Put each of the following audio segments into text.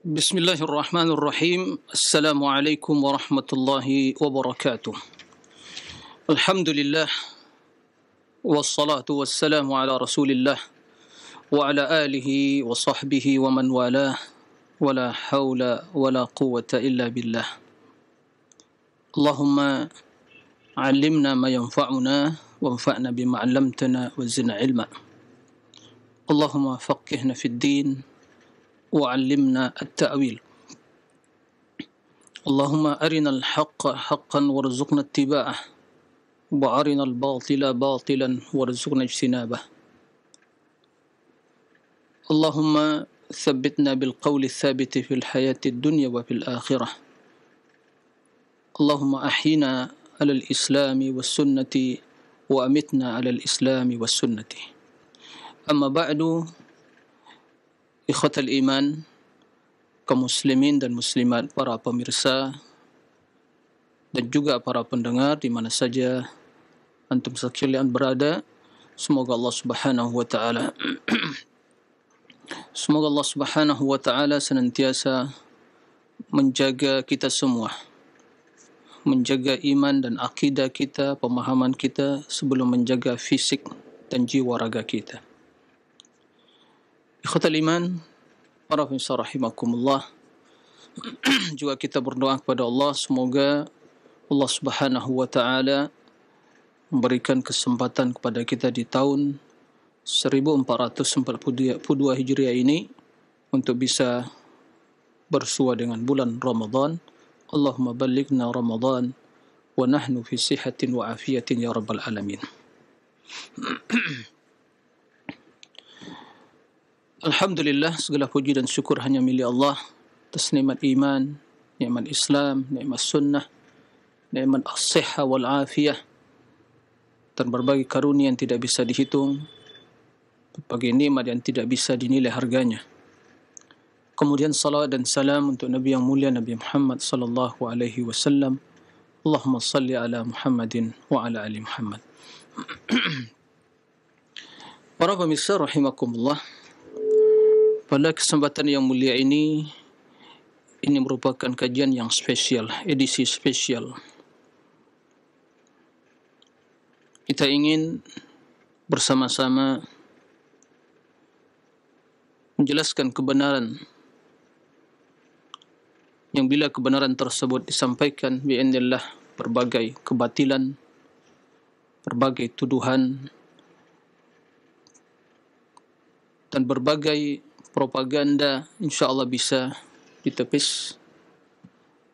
Bismillahirrahmanirrahim. Assalamualaikum warahmatullahi wabarakatuh. Alhamdulillah wassalatu wassalamu ala Rasulillah wa ala alihi wa sahbihi wa man walah wa la haula wa la quwwata illa billah. Allahumma 'allimna ma yanfa'una wanfa'na bima 'allamtana wa zidna 'ilma. Allahumma faqqihna fid din وعلمنا التأويل. اللهم أرنا الحق حقا وارزقنا اتباعه وأرنا الباطل باطلا وارزقنا اجتنابه. اللهم ثبتنا بالقول الثابت في الحياة الدنيا وفي الآخرة. اللهم أحينا على الإسلام والسنة وأمتنا على الإسلام والسنة. أما بعد، ikhwatal iman, kaum muslimin dan muslimat, para pemirsa dan juga para pendengar di mana saja antum sekalian berada, semoga Allah Subhanahu wa taala senantiasa menjaga kita semua, menjaga iman dan akidah kita, pemahaman kita, sebelum menjaga fisik dan jiwa raga kita. Ikhwatal iman, para pemirsa rahimakumullah, juga kita berdoa kepada Allah semoga Allah Subhanahu wa taala memberikan kesempatan kepada kita di tahun 1442 Hijriah ini untuk bisa bersua dengan bulan Ramadan. Allahumma ballighna Ramadan wa nahnu fi sihatin wa afiyatin ya rabbal alamin. Alhamdulillah, segala puji dan syukur hanya milik Allah atas nikmat iman, nikmat Islam, nikmat sunnah, nikmat as-sihha wal afiyah, dan berbagai karunia yang tidak bisa dihitung, berbagai nikmat yang tidak bisa dinilai harganya. Kemudian salawat dan salam untuk Nabi yang mulia, Nabi Muhammad sallallahu alaihi wasallam. Allahumma salli ala Muhammadin wa ala ali Muhammad. Para pemirsa rahimakumullah, pada kesempatan yang mulia ini merupakan kajian yang spesial, edisi spesial. Kita ingin bersama-sama menjelaskan kebenaran yang bila kebenaran tersebut disampaikan bi'idznillah, berbagai kebatilan, berbagai tuduhan, dan berbagai propaganda insyaallah bisa ditepis,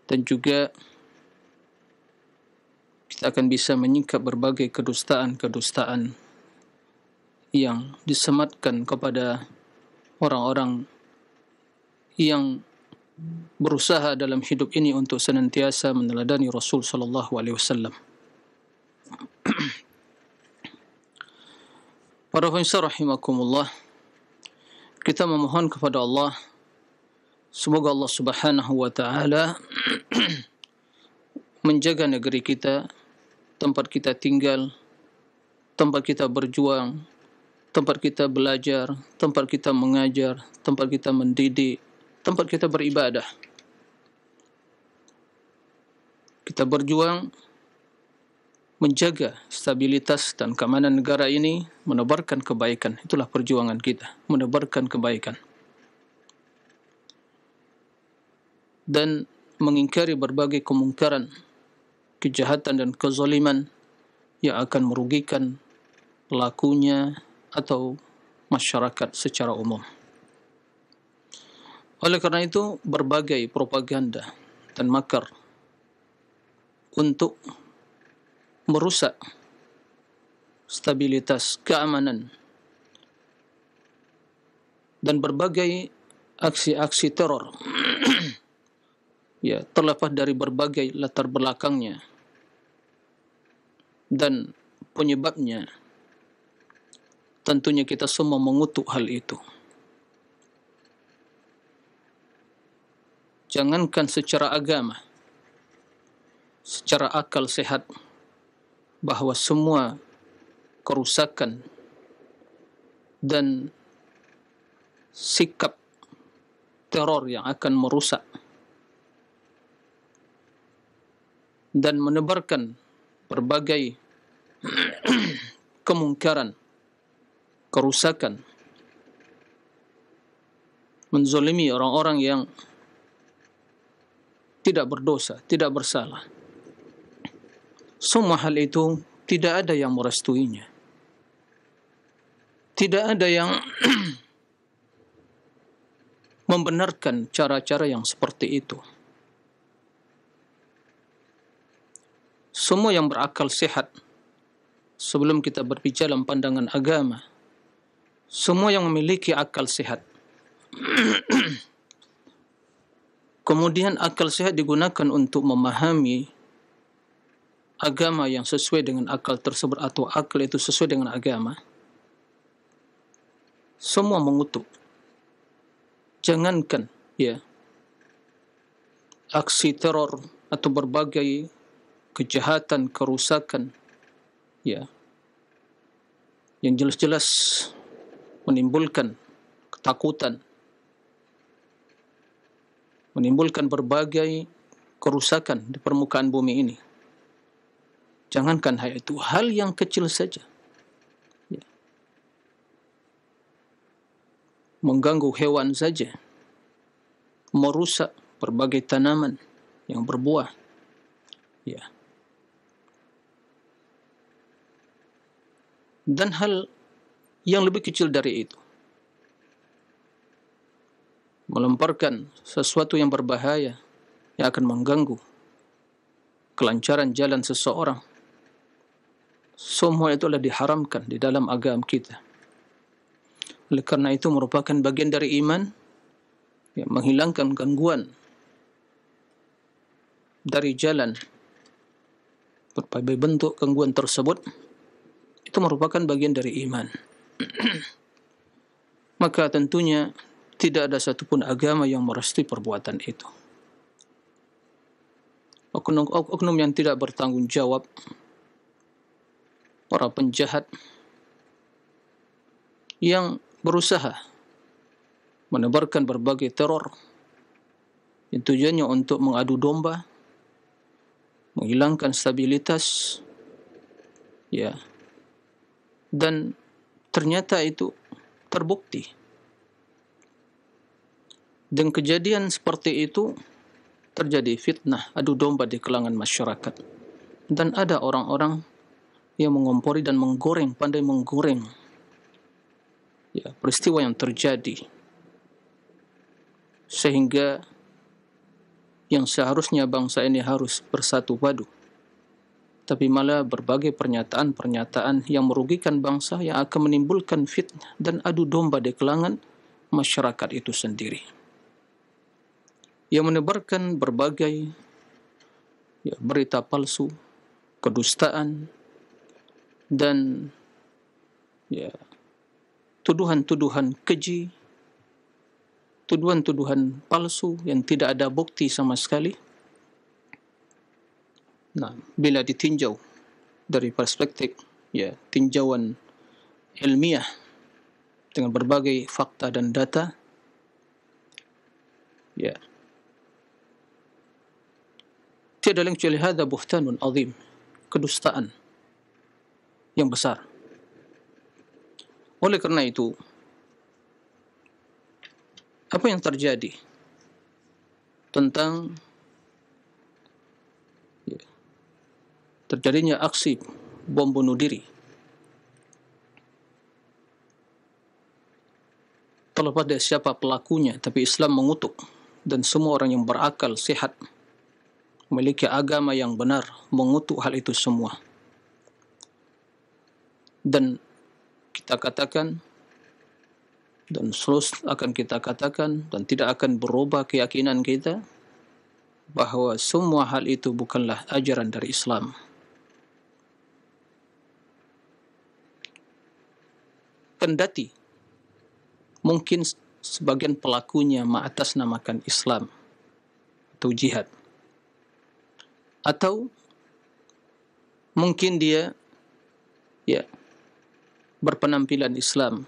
dan juga kita akan bisa menyingkap berbagai kedustaan yang disematkan kepada orang-orang yang berusaha dalam hidup ini untuk senantiasa meneladani Rasul sallallahu alaihi wasallam. Para pemirsa rahimakumullah, kita memohon kepada Allah semoga Allah Subhanahu wa taala menjaga negeri kita, tempat kita tinggal, tempat kita berjuang, tempat kita belajar, tempat kita mengajar, tempat kita mendidik, tempat kita beribadah. Kita berjuang menjaga stabilitas dan keamanan negara ini, menebarkan kebaikan. Itulah perjuangan kita, menebarkan kebaikan dan mengingkari berbagai kemungkaran, kejahatan dan kezaliman yang akan merugikan pelakunya atau masyarakat secara umum. Oleh karena itu, berbagai propaganda dan makar untuk merusak stabilitas, keamanan, dan berbagai aksi-aksi teror ya, terlepas dari berbagai latar belakangnya dan penyebabnya, tentunya kita semua mengutuk hal itu. Jangankan secara agama, secara akal sehat, bahwa semua kerusakan dan sikap teror yang akan merusak dan menebarkan berbagai kemungkaran, kerusakan, menzalimi orang-orang yang tidak berdosa, tidak bersalah. Semua hal itu tidak ada yang merestuinya. Tidak ada yang membenarkan cara-cara yang seperti itu. Semua yang berakal sehat, sebelum kita berbicara dalam pandangan agama, semua yang memiliki akal sehat, kemudian akal sehat digunakan untuk memahami agama yang sesuai dengan akal tersebut, atau akal itu sesuai dengan agama, semua mengutuk. Jangankan aksi teror atau berbagai kejahatan, kerusakan yang jelas-jelas menimbulkan ketakutan, menimbulkan berbagai kerusakan di permukaan bumi ini. Jangankan hal itu, hal yang kecil saja, mengganggu hewan saja, merusak berbagai tanaman yang berbuah, dan hal yang lebih kecil dari itu, melemparkan sesuatu yang berbahaya yang akan mengganggu kelancaran jalan seseorang. Semua itu adalah diharamkan di dalam agama kita. Oleh karena itu merupakan bagian dari iman yang menghilangkan gangguan dari jalan. Berbagai bentuk gangguan tersebut itu merupakan bagian dari iman. Maka tentunya tidak ada satupun agama yang merestui perbuatan itu. Oknum yang tidak bertanggung jawab, para penjahat yang berusaha menebarkan berbagai teror yang tujuannya untuk mengadu domba, menghilangkan stabilitas, dan ternyata itu terbukti. Dan kejadian seperti itu terjadi fitnah, adu domba di kalangan masyarakat, dan ada orang-orang yang mengompori dan menggoreng, pandai menggoreng peristiwa yang terjadi, sehingga yang seharusnya bangsa ini harus bersatu padu, tapi malah berbagai pernyataan-pernyataan yang merugikan bangsa, yang akan menimbulkan fitnah dan adu domba di kalangan masyarakat itu sendiri, yang menebarkan berbagai berita palsu, kedustaan, dan tuduhan-tuduhan keji, tuduhan-tuduhan palsu yang tidak ada bukti sama sekali. Nah, bila ditinjau dari perspektif tinjauan ilmiah dengan berbagai fakta dan data, tiada lain kecuali hadza buhtanun azim, kedustaan yang besar. Oleh kerana itu, apa yang terjadi tentang terjadinya aksi bom bunuh diri, terlepas dari siapa pelakunya, tapi Islam mengutuk, dan semua orang yang berakal sehat, memiliki agama yang benar, mengutuk hal itu semua. Dan kita katakan, dan terus akan kita katakan, dan tidak akan berubah keyakinan kita, bahawa semua hal itu bukanlah ajaran dari Islam. Kendati mungkin sebagian pelakunya mengatasnamakan Islam atau jihad, atau mungkin dia berpenampilan Islam,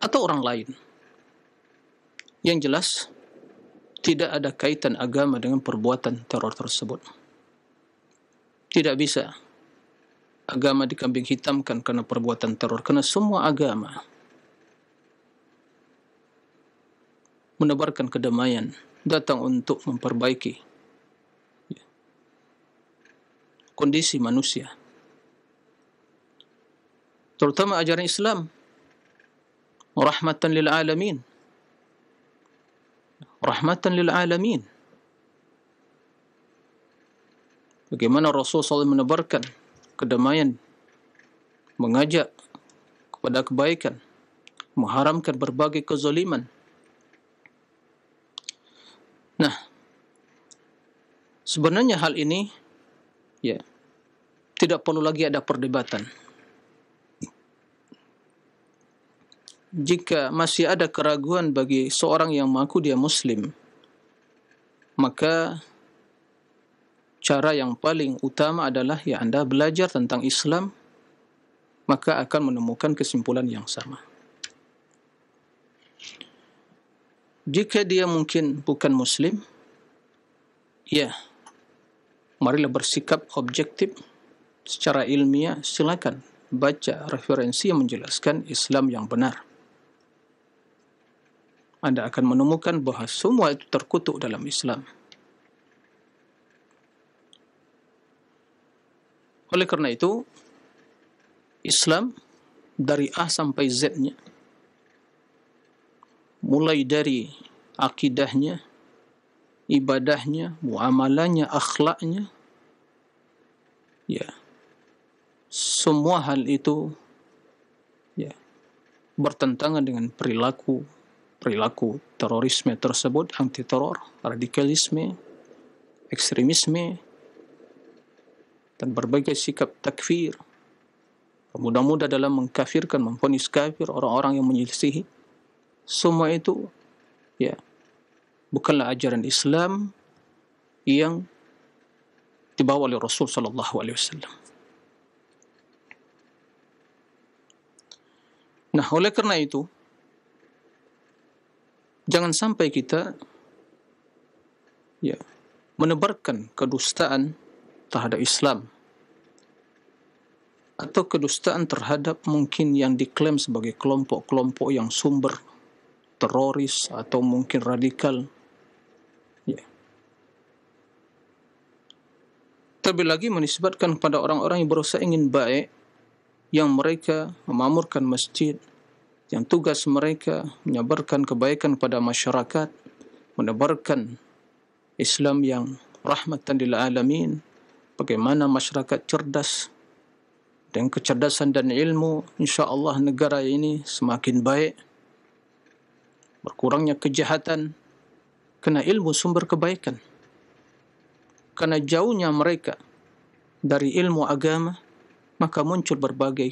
atau orang lain. Yang jelas tidak ada kaitan agama dengan perbuatan teror tersebut. Tidak bisa agama dikambing hitamkan karena perbuatan teror, karena semua agama menebarkan kedamaian, datang untuk memperbaiki kondisi manusia. Terutama ajaran Islam, rahmatan lil alamin. Rahmatan lil alamin. Bagaimana Rasulullah SAW menebarkan kedamaian, mengajak kepada kebaikan, mengharamkan berbagai kezaliman. Nah, sebenarnya hal ini tidak perlu lagi ada perdebatan. Jika masih ada keraguan bagi seorang yang mengaku dia Muslim, maka cara yang paling utama adalah Anda belajar tentang Islam, maka akan menemukan kesimpulan yang sama. Jika dia mungkin bukan Muslim, marilah bersikap objektif secara ilmiah. Silakan baca referensi yang menjelaskan Islam yang benar. Anda akan menemukan bahawa semua itu terkutuk dalam Islam. Oleh kerana itu, Islam dari A sampai Z-nya, mulai dari akidahnya, ibadahnya, muamalahnya, akhlaknya, semua hal itu bertentangan dengan perilaku terorisme tersebut, anti teror, radikalisme, ekstremisme, dan berbagai sikap takfir, mudah-mudah dalam mengkafirkan, memvonis kafir orang-orang yang menyelisihi. Semua itu bukanlah ajaran Islam yang dibawa oleh Rasul sallallahu alaihi wasallam. Nah, oleh kerana itu, jangan sampai kita menebarkan kedustaan terhadap Islam atau kedustaan terhadap mungkin yang diklaim sebagai kelompok-kelompok yang sumber teroris atau mungkin radikal. Terlebih lagi menisbatkan kepada orang-orang yang berusaha ingin baik, yang mereka memamurkan masjid, yang tugas mereka menyebarkan kebaikan kepada masyarakat, menebarkan Islam yang rahmatan lil alamin. Bagaimana masyarakat cerdas, dengan kecerdasan dan ilmu, insya-Allah negara ini semakin baik, berkurangnya kejahatan, kerana ilmu sumber kebaikan. Kerana jauhnya mereka dari ilmu agama, maka muncul berbagai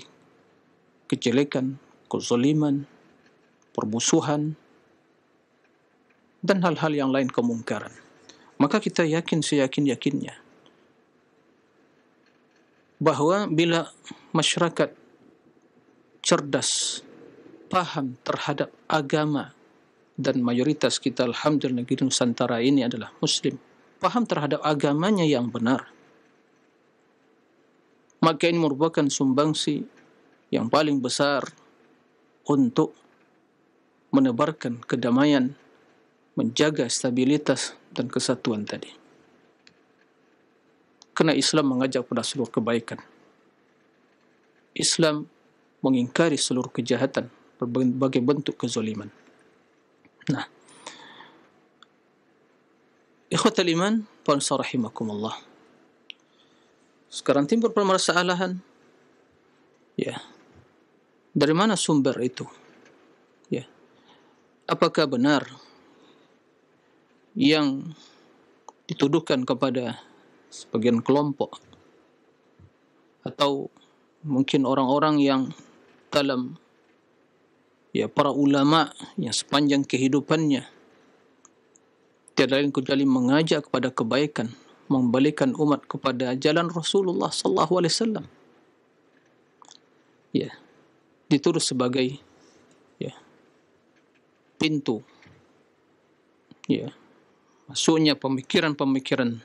kejelekan, kezaliman, permusuhan, dan hal-hal yang lain, kemungkaran. Maka kita yakin seyakin-yakinnya bahawa bila masyarakat cerdas, paham terhadap agama, dan mayoritas kita alhamdulillah negeri Nusantara ini adalah Muslim, paham terhadap agamanya yang benar, maka ini merupakan sumbangsi yang paling besar untuk menebarkan kedamaian, menjaga stabilitas dan kesatuan tadi. Kerana Islam mengajak pada seluruh kebaikan. Islam mengingkari seluruh kejahatan, berbagai bentuk kezaliman. Nah, ikhwatal iman, pansa rahimakumullah. Sekarang timbul permasalahan, dari mana sumber itu? Apakah benar yang dituduhkan kepada sebagian kelompok atau mungkin orang-orang yang dalam para ulama yang sepanjang kehidupannya tiada lain kecuali mengajak kepada kebaikan, membalikan umat kepada jalan Rasulullah sallallahu alaihi wasallam, dituduh sebagai pintu masuknya pemikiran-pemikiran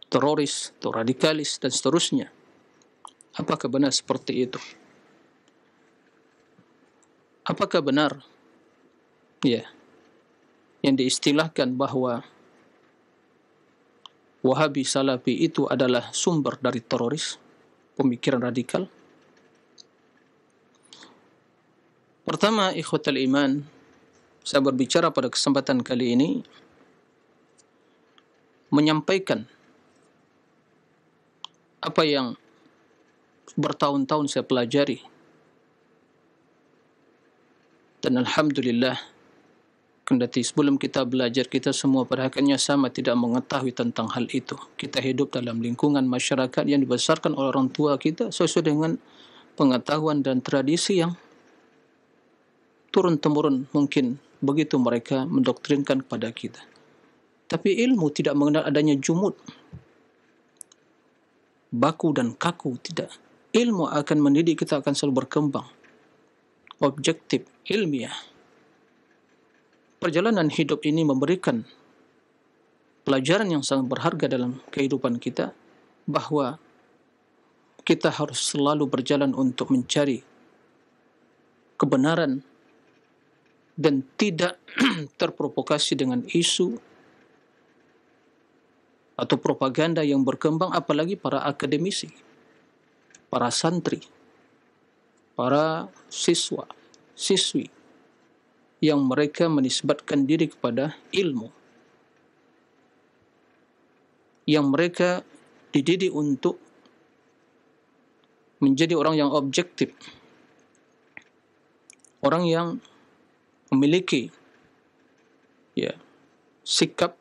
teroris atau radikalis dan seterusnya. Apakah benar seperti itu? Apakah benar yang diistilahkan bahwa Wahabi Salafi itu adalah sumber dari teroris, pemikiran radikal? Pertama, ikhwatal iman, saya berbicara pada kesempatan kali ini menyampaikan apa yang bertahun-tahun saya pelajari, dan alhamdulillah, kendati sebelum kita belajar kita semua pada hakikatnya sama tidak mengetahui tentang hal itu. Kita hidup dalam lingkungan masyarakat yang dibesarkan oleh orang tua kita sesuai dengan pengetahuan dan tradisi yang turun-temurun, mungkin begitu mereka mendoktrinkan kepada kita. Tapi ilmu tidak mengenal adanya jumud, baku dan kaku, tidak. Ilmu akan mendidik kita, akan selalu berkembang, objektif, ilmiah. Perjalanan hidup ini memberikan pelajaran yang sangat berharga dalam kehidupan kita, bahwa kita harus selalu berjalan untuk mencari kebenaran dan tidak terprovokasi dengan isu atau propaganda yang berkembang, apalagi para akademisi, para santri, para siswa, siswi yang mereka menisbatkan diri kepada ilmu, yang mereka dididik untuk menjadi orang yang objektif, orang yang memiliki sikap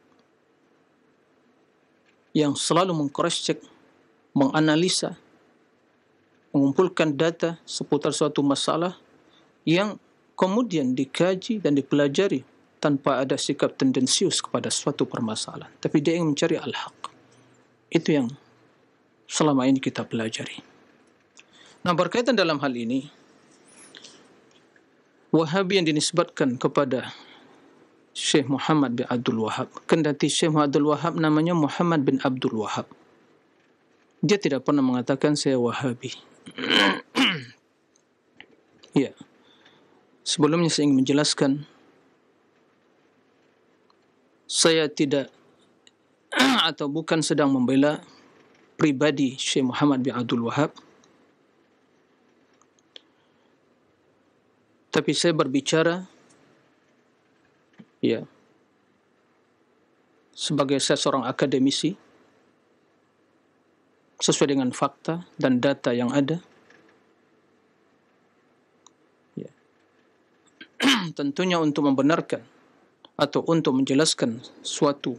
yang selalu meng-cross-check, menganalisa, mengumpulkan data seputar suatu masalah yang kemudian dikaji dan dipelajari tanpa ada sikap tendensius kepada suatu permasalahan, tapi dia ingin mencari al-haq. Itu yang selama ini kita pelajari. Nah, berkaitan dalam hal ini, Wahabi yang dinisbatkan kepada Syekh Muhammad bin Abdul Wahab, kendati Syekh Muhammad Abdul Wahab namanya Muhammad bin Abdul Wahab, dia tidak pernah mengatakan saya Wahabi. Sebelumnya saya ingin menjelaskan, saya tidak atau bukan sedang membela pribadi Syekh Muhammad bin Abdul Wahab, tapi saya berbicara sebagai saya seorang akademisi sesuai dengan fakta dan data yang ada. Tentunya untuk membenarkan atau untuk menjelaskan suatu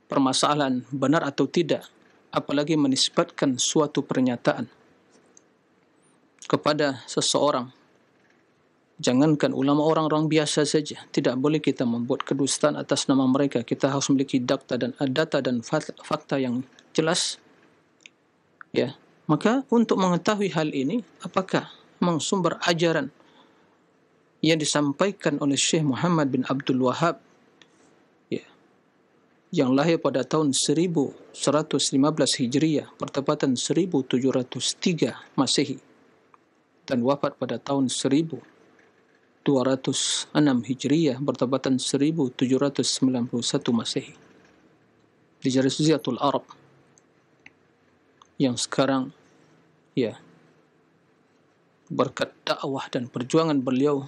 permasalahan benar atau tidak, apalagi menisbatkan suatu pernyataan kepada seseorang, jangankan ulama, orang-orang biasa saja, tidak boleh kita membuat kedustaan atas nama mereka. Kita harus memiliki data dan fakta yang jelas. Maka untuk mengetahui hal ini, apakah memang sumber ajaran yang disampaikan oleh Syekh Muhammad bin Abdul Wahab yang lahir pada tahun 1115 Hijriah, bertepatan 1703 Masehi, dan wafat pada tahun 1206 Hijriah, bertepatan 1791 Masehi, di Jaziratul Arab, yang sekarang berkat dakwah dan perjuangan beliau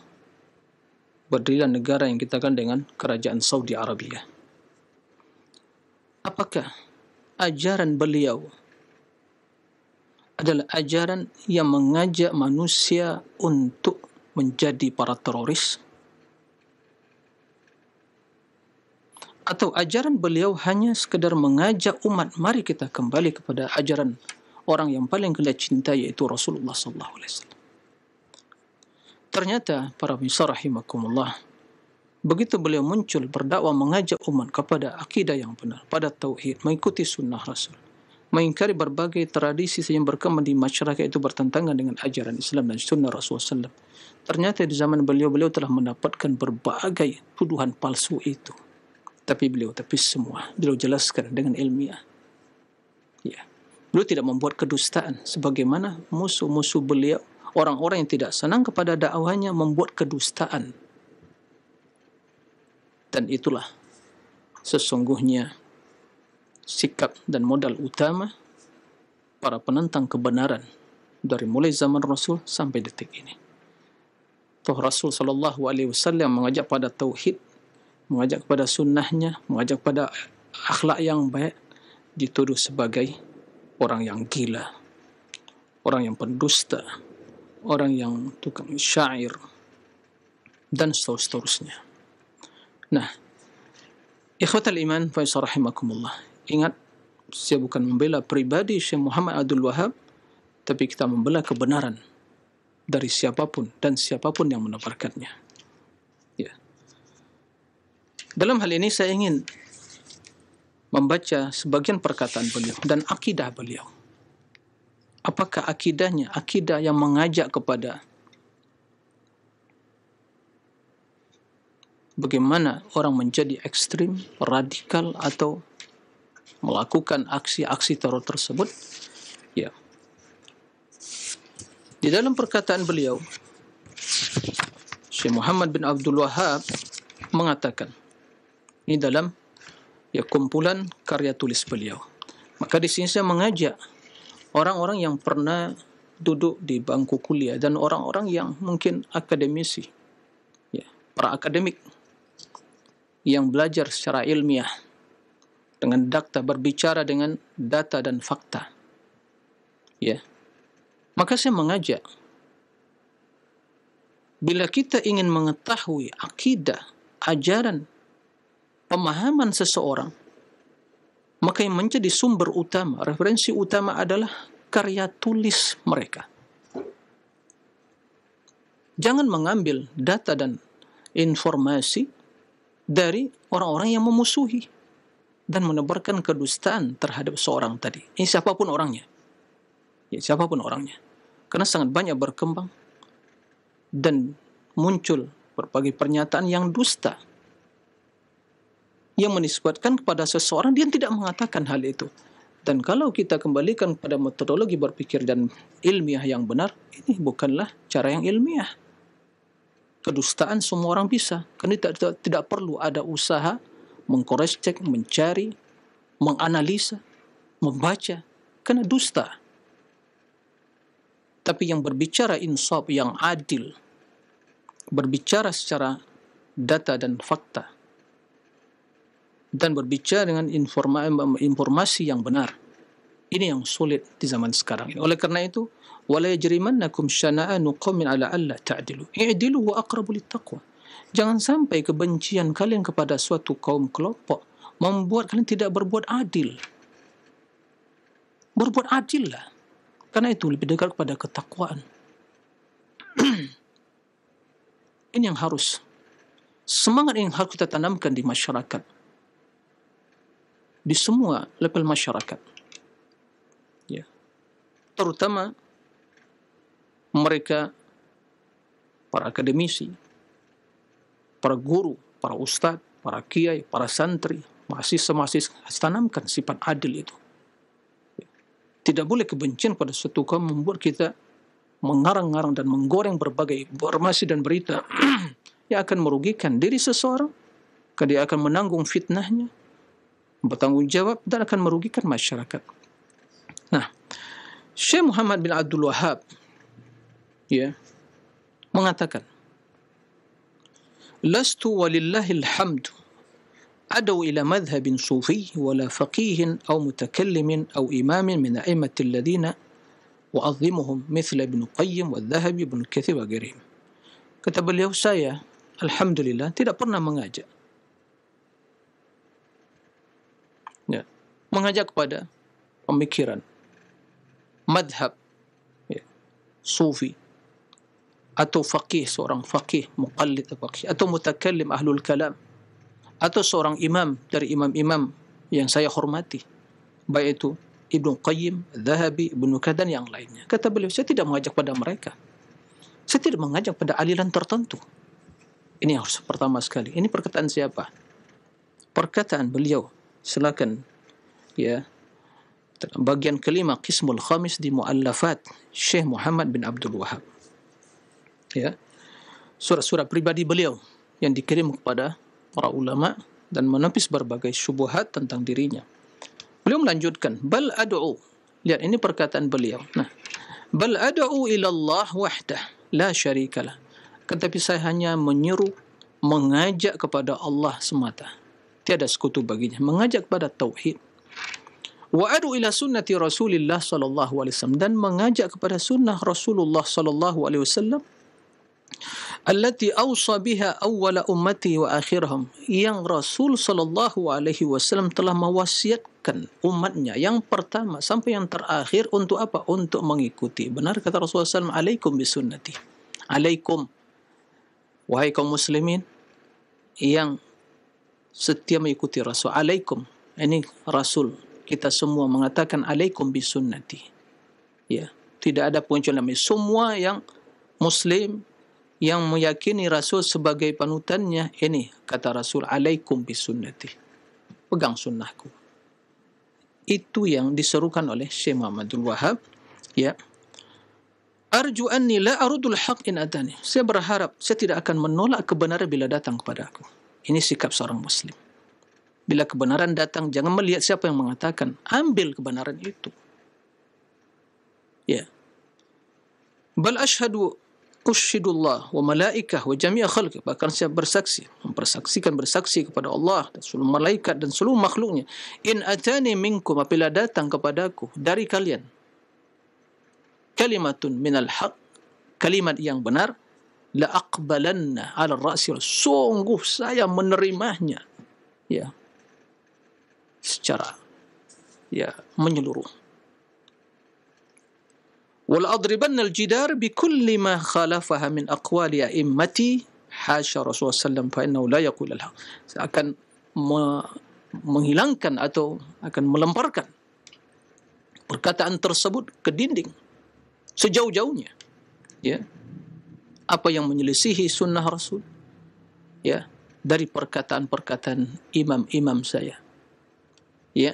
berdirilah negara yang kita kenal dengan Kerajaan Saudi Arabia. Apakah ajaran beliau adalah ajaran yang mengajak manusia untuk menjadi para teroris? Atau ajaran beliau hanya sekedar mengajak umat, mari kita kembali kepada ajaran orang yang paling kita cintai, yaitu Rasulullah SAW. Ternyata para pemirsa rahimakumullah, begitu beliau muncul berdakwah mengajak umat kepada akidah yang benar, pada tauhid, mengikuti sunnah Rasul, mengingkari berbagai tradisi yang berkembang di masyarakat itu bertentangan dengan ajaran Islam dan sunnah Rasulullah SAW. Ternyata di zaman beliau telah mendapatkan berbagai tuduhan palsu itu. Tapi beliau semua beliau jelaskan dengan ilmiah. Ya. Beliau tidak membuat kedustaan sebagaimana musuh-musuh beliau, orang-orang yang tidak senang kepada dakwahnya membuat kedustaan. Dan itulah sesungguhnya sikap dan modal utama para penentang kebenaran dari mulai zaman Rasul sampai detik ini. Toh Rasul sallallahu alaihi wasallam mengajak pada tauhid, mengajak pada sunnahnya, mengajak pada akhlak yang baik, dituduh sebagai orang yang gila, orang yang pendusta, orang yang tukang syair, dan seterusnya. Nah, ikhwatal iman fa rahimakumullah. Ingat, saya bukan membela pribadi Syekh Muhammad Abdul Wahab, tapi kita membela kebenaran dari siapapun dan siapapun yang menebarkannya. Ya. Dalam hal ini saya ingin membaca sebagian perkataan beliau dan akidah beliau. Apakah akidahnya? Akidah yang mengajak kepada bagaimana orang menjadi ekstrim, radikal, atau melakukan aksi-aksi teror tersebut. Ya. Di dalam perkataan beliau, Syekh Muhammad bin Abdul Wahab mengatakan, ini dalam kumpulan karya tulis beliau. Maka di sini saya mengajak orang-orang yang pernah duduk di bangku kuliah dan orang-orang yang mungkin akademisi, ya, para akademik yang belajar secara ilmiah dengan data, berbicara dengan data dan fakta. Ya. Maka saya mengajak, bila kita ingin mengetahui akidah, ajaran, pemahaman seseorang, maka yang menjadi sumber utama, referensi utama adalah karya tulis mereka. Jangan mengambil data dan informasi dari orang-orang yang memusuhi dan menebarkan kedustaan terhadap seorang tadi. Ini siapapun orangnya. Ya, siapapun orangnya. Karena sangat banyak berkembang dan muncul berbagai pernyataan yang dusta, yang menisbatkan kepada seseorang, dia tidak mengatakan hal itu. Dan kalau kita kembalikan pada metodologi berpikir dan ilmiah yang benar, ini bukanlah cara yang ilmiah. Kedustaan semua orang bisa. Karena tidak perlu ada usaha mengkores cek, mencari, menganalisa, membaca. Karena dusta. Tapi yang berbicara insaf, yang adil, berbicara secara data dan fakta, dan berbicara dengan informasi yang benar. Ini yang sulit di zaman sekarang ini. Oleh karena itu, wala yajrimannakum syana'anu qaumin 'ala alla ta'dilu. I'dilu wa aqrabu littaqwa. Jangan sampai kebencian kalian kepada suatu kaum kelompok membuat kalian tidak berbuat adil. Berbuat adillah. Karena itu lebih dekat kepada ketakwaan. Ini yang harus, semangat yang harus kita tanamkan di masyarakat. Di semua level masyarakat. Ya. Terutama mereka, para akademisi, para guru, para ustadz, para kiai, para santri, mahasiswa-mahasiswa, tanamkan sifat adil itu. Tidak boleh kebencian pada suatu kaum membuat kita mengarang-arang dan menggoreng berbagai informasi dan berita yang akan merugikan diri seseorang, karena dia akan menanggung fitnahnya, bertanggung jawab, dan akan merugikan masyarakat. Nah, Syekh Muhammad bin Abdul Wahab mengatakan, lastu walillahil hamdu ad'u ila madhhabin sufi wala faqih aw mutakallim aw imam min a'immatil ladina wa'azzimuhum mithla Ibn Qayyim wa Dhahabi Ibn Katsir wa ghairihim. Kata beliau, saya alhamdulillah tidak pernah mengajak kepada pemikiran madhab sufi atau faqih, seorang faqih muqallid faqih, atau mutakallim ahlul kalam, atau seorang imam dari imam-imam yang saya hormati, baik itu Ibnu Qayyim, Zahabi, Ibnu Kadan yang lainnya. Kata beliau, saya tidak mengajak pada mereka. Saya tidak mengajak pada aliran tertentu. Ini yang harus pertama sekali. Ini perkataan siapa? Perkataan beliau. Silakan. Ya. Bagian kelima, Qismul Khamis di Mu'allafat Syekh Muhammad bin Abdul Wahab. Ya. Surat-surat pribadi beliau yang dikirim kepada para ulama dan menepis berbagai syubhat tentang dirinya. Beliau melanjutkan, bal ad'u. Lihat, ini perkataan beliau. Nah, bal ad'u ila Allah wahdah la syarikalah. Tetapi saya hanya menyeru, mengajak kepada Allah semata. Tiada sekutu baginya. Mengajak kepada tauhid. Wa ad'u ila sunnati Rasulillah sallallahu alaihi wasallam, dan mengajak kepada sunnah Rasulullah sallallahu alaihi wasallam allati awsa biha awwala ummati wa akhirhum, yang Rasul sallallahu alaihi wasallam telah mewasiatkan umatnya yang pertama sampai yang terakhir untuk apa? Untuk mengikuti. Benar kata Rasulullah SAW, alaikum bisunnati. Alaikum, wahai kaum muslimin yang setia mengikuti Rasul. Alaikum, ini Rasul kita semua mengatakan alaikum bisunnati. Ya, tidak ada pengecualian. Semua yang muslim yang meyakini Rasul sebagai panutannya, ini kata Rasul, alaikum bisunnati, pegang sunnahku. Itu yang diserukan oleh Syekh Muhammadul Wahab. Ya, arju anni la arudul haq in atani, saya berharap saya tidak akan menolak kebenaran bila datang kepada aku. Ini sikap seorang muslim. Bila kebenaran datang, jangan melihat siapa yang mengatakan, ambil kebenaran itu. Ya, bal ashhadu usyhidullah wa malaikah wa jami'a khalqih, bahkan saya bersaksi kepada Allah dan seluruh malaikat dan seluruh makhluknya, in atani minkum, apabila datang kepadaku dari kalian kalimatun minal haq, kalimat yang benar, la aqbalanna ala ra'si, sungguh saya menerimanya, ya, secara ya menyeluruh. Wal adribanna al-jidar bi kulli ma khalafaha min aqwali a'immati hasya Rasulullah sallallahu alaihi wasallam fa innahu la yaqul al-haq. Saya akan menghilangkan atau akan melemparkan perkataan tersebut ke dinding sejauh-jauhnya, ya, apa yang menyelisihi sunnah Rasul, ya, dari perkataan-perkataan imam-imam saya, ya,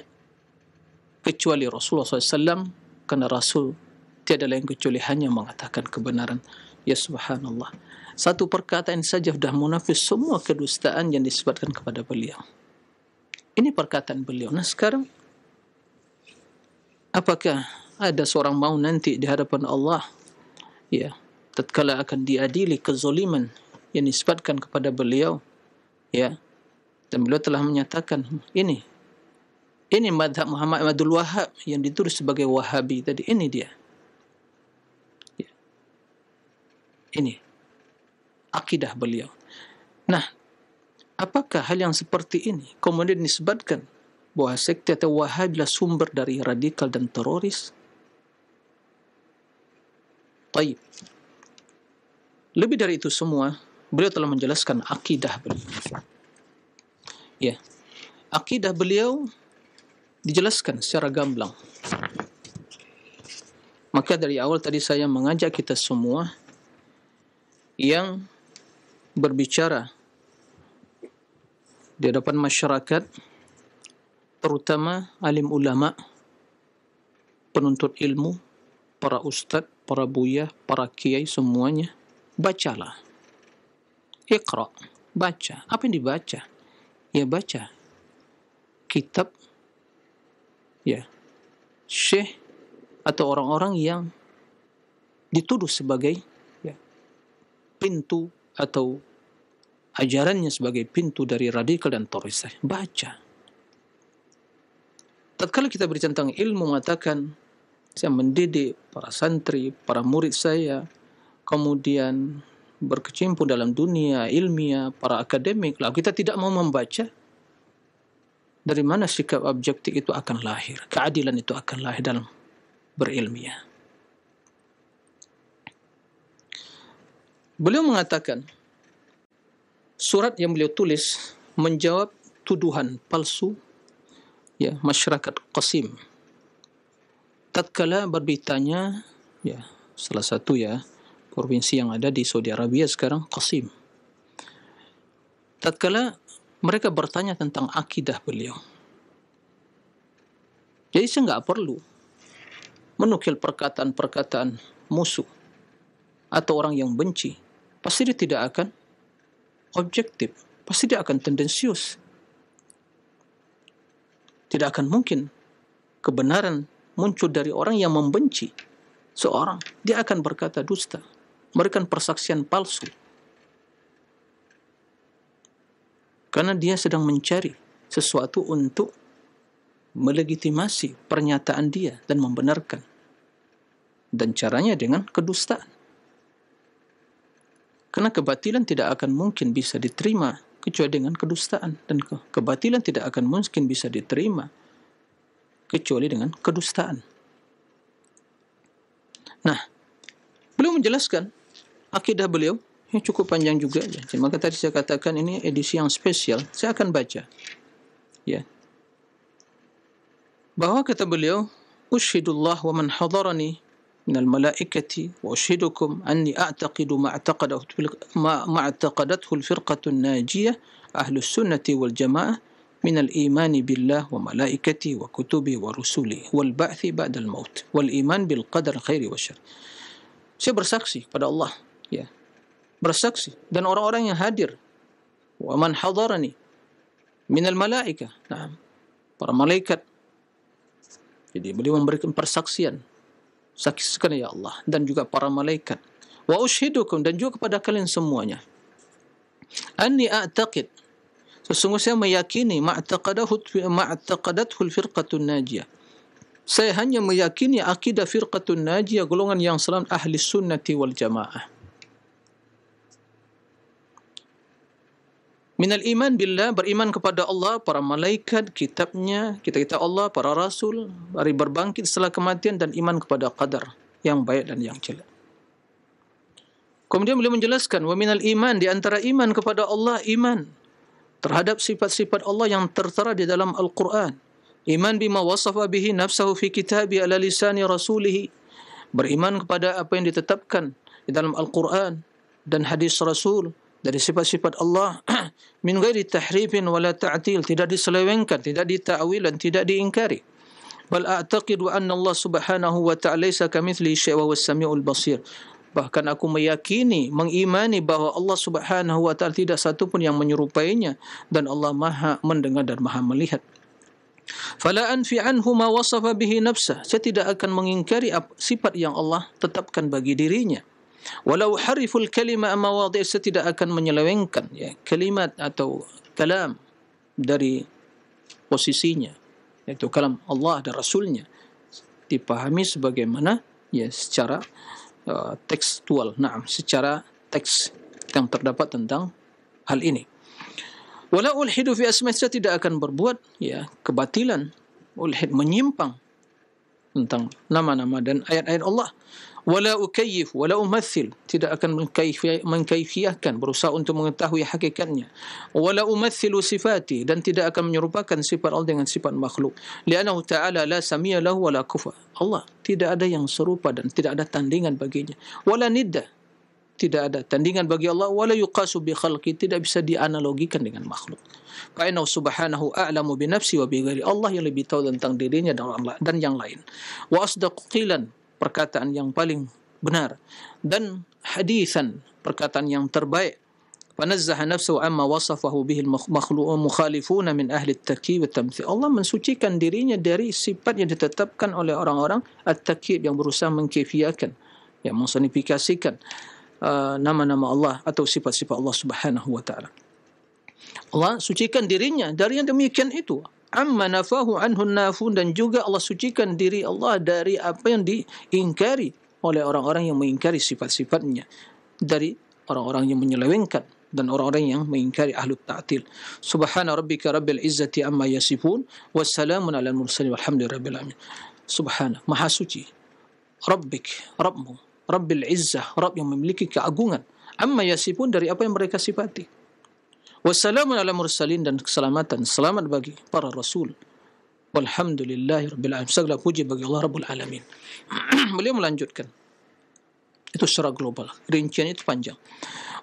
kecuali Rasulullah SAW, karena Rasul tiada lain kecuali hanya mengatakan kebenaran. Ya subhanallah, satu perkataan saja sudah munafis semua kedustaan yang disebutkan kepada beliau. Ini perkataan beliau. Nah sekarang, apakah ada seorang mau nanti di hadapan Allah, ya, tatkala akan diadili kezaliman yang disebutkan kepada beliau, ya, dan beliau telah menyatakan ini madhab Muhammad Abdul Wahab yang ditulis sebagai Wahabi tadi, ini dia, ya, ini akidah beliau. Nah, apakah hal yang seperti ini kemudian disebutkan bahwa sekte atau Wahabi adalah sumber dari radikal dan teroris? Taib. Lebih dari itu semua, beliau telah menjelaskan akidah beliau. Ya, akidah beliau dijelaskan secara gamblang. Maka dari awal tadi saya mengajak kita semua yang berbicara di hadapan masyarakat, terutama alim ulama, penuntut ilmu, para ustadz, para buya, para kiai, semuanya, bacalah. Iqra, baca. Apa yang dibaca? Ya baca kitab, ya, syekh atau orang-orang yang dituduh sebagai, ya, pintu atau ajarannya sebagai pintu dari radikal dan teroris. Baca. Tatkala kita berbicara tentang ilmu, mengatakan saya mendidik para santri, para murid saya, kemudian berkecimpung dalam dunia ilmiah, para akademik, lalu kita tidak mau membaca, dari mana sikap objektif itu akan lahir, keadilan itu akan lahir dalam berilmiah. Beliau mengatakan, surat yang beliau tulis menjawab tuduhan palsu, ya, masyarakat Qasim tatkala berbitanya salah satu provinsi yang ada di Saudi Arabia sekarang, Qasim. Tatkala mereka bertanya tentang akidah beliau, jadi saya nggak perlu menukil perkataan-perkataan musuh atau orang yang benci. Pasti dia tidak akan objektif, pasti dia akan tendensius. Tidak akan mungkin kebenaran muncul dari orang yang membenci seorang. Dia akan berkata dusta, memberikan persaksian palsu, karena dia sedang mencari sesuatu untuk melegitimasi pernyataan dia dan membenarkan. Dan caranya dengan kedustaan. Karena kebatilan tidak akan mungkin bisa diterima kecuali dengan kedustaan. Dan kebatilan tidak akan mungkin bisa diterima kecuali dengan kedustaan. Nah, beliau menjelaskan akidah beliau yang cukup panjang juga. Maka tadi saya katakan ini edisi yang spesial. Saya akan baca. Bahwa kata beliau, "Ushhidullah wa man hadarani min al-malaikati wa ushhidukum anni a'taqidu ma i'taqadathu al-firqatu an-najiyah ahlus sunnati wal jamaah min al-imani billah wa malaikati wa kutubi wa rusuli wal ba'thi ba'da al-maut wal iman bil qadar khairi wa syarr." Saya bersaksi pada Allah, bersaksi, dan orang-orang yang hadir, wa man hadarani min al-malaikah, para malaikat. Jadi beliau memberikan persaksian, saksikan ya Allah, dan juga para malaikat. Wa ushidukum, dan juga kepada kalian semuanya, anni a'taqid, sesungguhnya saya meyakini ma'taqadathu al-firqatun najiyah, saya hanya meyakini akidah firqatun najiyah, golongan yang selamat, ahli sunnati wal jamaah. Minal iman billah, beriman kepada Allah, para malaikat, kitabnya, kita Allah, para rasul, hari berbangkit setelah kematian, dan iman kepada qadar yang baik dan yang jelek. Kemudian beliau menjelaskan, wa minal iman, di antara iman kepada Allah, iman terhadap sifat-sifat Allah yang tertera di dalam Al-Quran. Iman bima wasafa bihi nafsahu fi kitabi ala lisani rasulihi, beriman kepada apa yang ditetapkan di dalam Al-Quran dan hadis Rasul dari sifat-sifat Allah, min ghairi tahrifin wala ta'til, tidak diselewengkan, tidak dita'wil, dan tidak diingkari. Bal a'taqidu anna Allah subhanahu wa ta'ala laysa kamitslihi syai'un wa huwas samiul basir. Bahkan aku meyakini, mengimani bahwa Allah subhanahu wa ta'ala tidak satu pun yang menyerupainya, dan Allah maha mendengar dan maha melihat. Fala anfi anhu ma wasafa bihi nafsah, saya tidak akan mengingkari sifat yang Allah tetapkan bagi dirinya. Walau hariful kalima mawadhi', saya tidak akan menyelewengkan kalimat atau kalam dari posisinya, yaitu kalam Allah dan Rasulnya, dipahami sebagaimana secara tekstual, secara teks yang terdapat tentang hal ini. Wala ulhidu fi asma', saya tidak akan berbuat kebatilan, ulhid, menyimpang tentang nama-nama dan ayat-ayat Allah. Wala ukayyif wala umathil, tidak akan mengkaifiahkan, berusaha untuk mengetahui hakikatnya. Wala umathilu sifati, dan tidak akan menyerupakan sifat Allah dengan sifat makhluk. Li'annahu ta'ala la samia lahu wala kufa, Allah tidak ada yang serupa dan tidak ada tandingan baginya. Wala nidda, tidak ada tandingan bagi Allah. Wala yuqasu bi khalqi, tidak bisa dianalogikan dengan makhluk. Fa'innahu subhanahu a'lamu bi nafsi wa bi ghairi, Allah yang lebih tahu tentang dirinya dan yang lain. Wa asdaqu qilan, perkataan yang paling benar, dan hadisan, perkataan yang terbaik. Fanazzaha nafsahu amma wasafahu bihi al-mukhalifuna min ahli at-takyib wa tamthil, Allah mensucikan dirinya dari sifat yang ditetapkan oleh orang-orang at-takyib, yang berusaha mengkaifiakan, yang mensonifikasikan nama-nama Allah atau sifat-sifat Allah subhanahu wa ta'ala. Allah sucikan dirinya dari yang demikian itu. Amma nafahu anhu nafun, dan juga Allah sucikan diri Allah dari apa yang diingkari oleh orang-orang yang mengingkari sifat-sifatnya, dari orang-orang yang menyelewengkan dan orang-orang yang mengingkari ahlu ta'til. Subhana rabbika rabbil izzati amma yasifun, wassalamun ala mursalin, walhamdulillahi rabbil alamin. Subhana, maha suci, rabbik, Rabbmu, rabbil izzah, Rabb yang memiliki keagungan, amma yasifun, dari apa yang mereka sifati. Wassalamun ala mursalin, dan keselamatan, selamat bagi para rasul. Walhamdulillahi rabbil alamin. Segala puji bagi Allah Rabbul Alamin. Beliau melanjutkan. Itu secara global. Rincian itu panjang.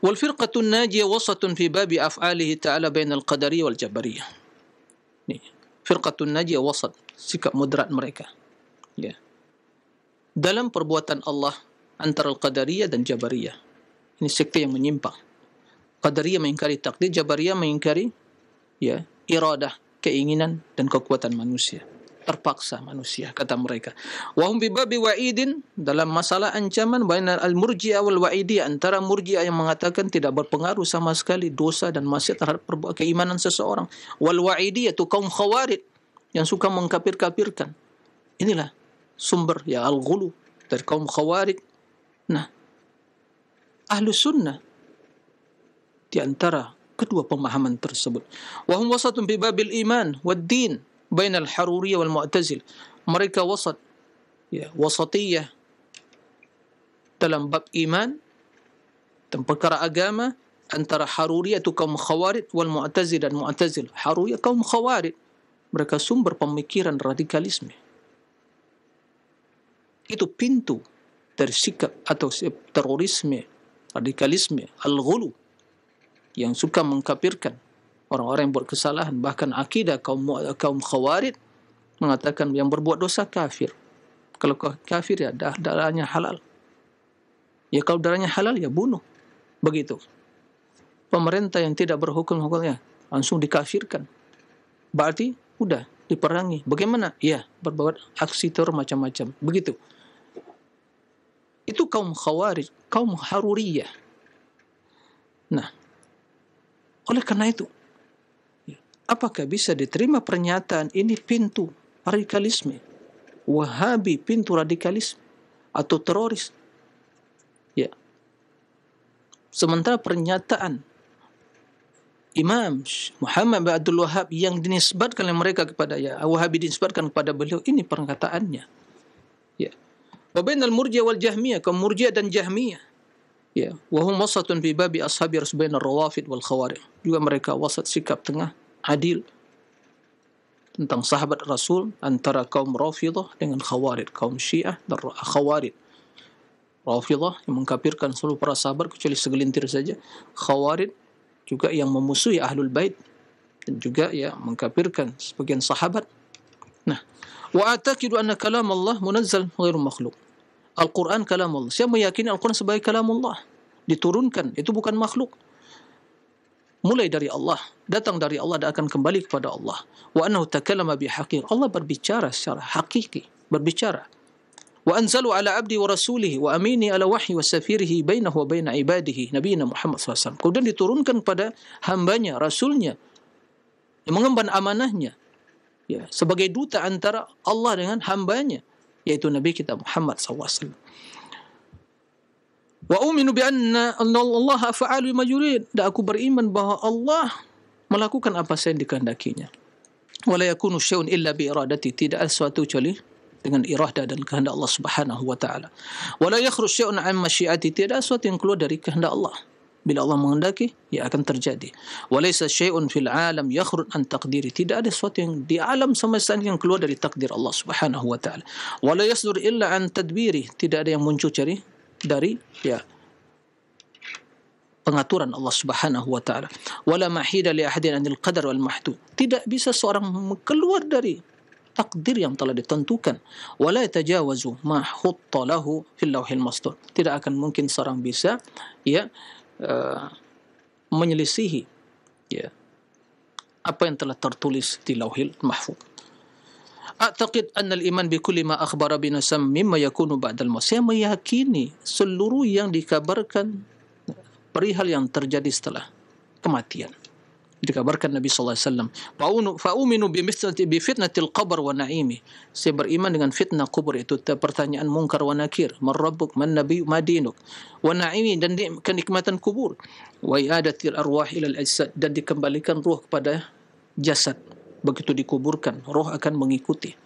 Wal firqatun najiyah wasatun fi babi af'alihi ta'ala bainal qadariyah wal jabariyah. Nih, firqatun najiyah wasat, sikap moderat mereka. Ya. Dalam perbuatan Allah antara al-qadariyah dan jabariyah. Ini sekte yang menyimpang. Qadariyah mengingkari takdir, jabariyah mengingkari ya, iradah, keinginan dan kekuatan manusia. Terpaksa manusia, kata mereka. Wa hum bi babi wa'idin, dalam masalah ancaman bainal al-murji'ah wal wa'idiyah, antara murji'ah yang mengatakan tidak berpengaruh sama sekali dosa dan maksiat terhadap keimanan seseorang, wal wa'idiyah tu kaum khawarij yang suka mengkafir-kafirkan. Inilah sumber ya al-ghulu dari kaum khawarij. Nah, ahlu sunnah di antara kedua pemahaman tersebut. Wa hum wasatun fi babil iman wad din bainal haruriyah wal mu'tazil. Mereka wasat, ya, wasatiyah dalam bab iman dan perkara agama antara haruriyah itu kaum khawarij wal mu'tazil dan mu'tazil. Haruriyah kaum khawarij, mereka sumber pemikiran radikalisme. Itu pintu dari sikap atau terorisme, radikalisme, al-ghulu, yang suka mengkafirkan orang-orang yang buat kesalahan. Bahkan akidah kaum khawarij mengatakan yang berbuat dosa kafir. Kalau kafir ya darahnya halal. Ya kalau darahnya halal ya bunuh. Begitu. Pemerintah yang tidak berhukum hukumnya langsung dikafirkan. Berarti udah diperangi. Bagaimana? Ya, berbuat aksi teror macam-macam. Begitu. Itu kaum khawarij, kaum haruriyah. Nah, oleh karena itu, apakah bisa diterima pernyataan ini pintu radikalisme, Wahabi pintu radikalisme atau teroris? Ya. Sementara pernyataan Imam Muhammad bin Abdul Wahhab yang dinisbatkan oleh mereka kepada Wahabi dinisbatkan kepada beliau, ini perkataannya. Ya. Wa bainal murji'ah wal jahmiyah, kaum murji'ah dan jahmiyah. Ya, wa hum wasatun fi babi ashabi rasul bainar rawafid wal khawarij. Juga mereka wasat, sikap tengah, adil tentang sahabat Rasul antara kaum Rafidah dengan Khawarij, kaum Syiah dan Khawarij. Rafidah yang mengkafirkan seluruh para sahabat kecuali segelintir saja. Khawarij juga yang memusuhi Ahlul Bait dan juga ya mengkafirkan sebagian sahabat. Nah, wa ataqidu anna kalam Allah munazzal ghairu makhluq. Al-Quran kalam Allah. Saya meyakini Al-Quran sebagai kalam Allah. Diturunkan, itu bukan makhluk. Mulai dari Allah, datang dari Allah dan akan kembali kepada Allah. Wa annahu takallama bihaqir. Allah berbicara secara hakiki, berbicara. Wa anzalu ala abdi wa rasulihi wa amini ala wahyi wa safirihi bainahu wa baina ibadihi nabiyina Muhammad SAW. Kemudian diturunkan kepada hambanya, rasulnya, yang mengemban amanahnya, ya, sebagai duta antara Allah dengan hambanya, yaitu Nabi kita Muhammad SAW. Wa uminu bi anna Allah fa'alu ma yurid. Dan aku beriman bahwa Allah melakukan apa saja yang dikehendakinya. Wa la yakunu syai'un illa bi iradati. Tidak ada sesuatu kecuali dengan iradah dan kehendak Allah Subhanahu wa taala. Wa la yakhruj syai'un 'an masyiati. Tidak ada sesuatu yang keluar dari kehendak Allah. Bila Allah menghendaki, ia akan terjadi. Wa laysa syai'un fil 'alam yakhruj an taqdiri. Tidak ada sesuatu yang di alam semesta yang keluar dari takdir Allah Subhanahu wa taala. Wa la yasdur illa an tadbiri. Tidak ada yang muncul dari ya pengaturan Allah Subhanahu wa taala. Wala mahida li ahadin anil qadar wal mahdud. Tidak bisa seorang keluar dari takdir yang telah ditentukan. Wala yatajawazu ma hutta lahu fil lauhil mahfuz. Tidak akan mungkin seorang bisa ya menyelisihi ya apa yang telah tertulis di lauhil mahfuz. A'taqid anna al-iman bi kulli ma akhbara bi nasam mimma yakunu ba'dal maut. Saya meyakini seluruh yang dikabarkan perihal yang terjadi setelah kematian. Dikabarkan Nabi sallallahu alaihi wasallam, fa'uminu bi fitnatil qabr wa na'imi. Saya beriman dengan fitnah kubur, itu pertanyaan mungkar wa nakir, man rabbuk, man nabi, ma dinuk, wa na'imi, dan kenikmatan kubur, wa i'adatil arwah ila al-ajsad, dan dikembalikan ruh kepada jasad. Begitu dikuburkan, roh akan mengikuti.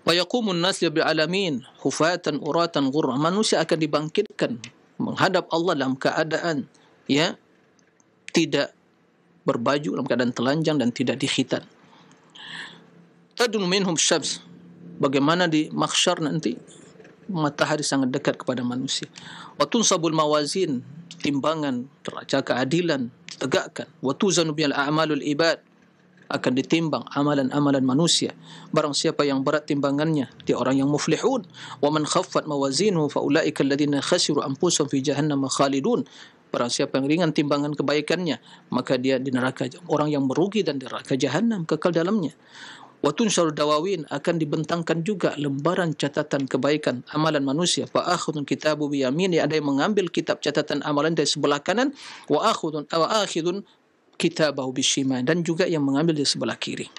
Wa yaqumun nas bil alamin hufatan uratan ghurra. Manusia akan dibangkitkan menghadap Allah dalam keadaan ya tidak berbaju, dalam keadaan telanjang dan tidak dikhitan. tadnu minhum syams, bagaimana di mahsyar nanti matahari sangat dekat kepada manusia. Wa tunsabul mawazin, timbangan neraca keadilan ditegakkan. Wa tuzanu bil a'malul ibad, akan ditimbang amalan-amalan manusia. Barang siapa yang berat timbangannya, dia orang yang muflihun. Wa man khaffat mawazinuhu fa ulaika alladziina khasiru anfusahum fi jahannam khalidun. Barang siapa yang ringan timbangan kebaikannya, maka dia di neraka, orang yang merugi dan di neraka jahanam kekal dalamnya. Wa tunsharu dawawin, akan dibentangkan juga lembaran catatan kebaikan amalan manusia. Fa akhudun kitabu bi yamini, ada yang mengambil kitab catatan amalan dari sebelah kanan. Wa akhudun kitabahu bishimal, dan juga yang mengambil di sebelah kiri.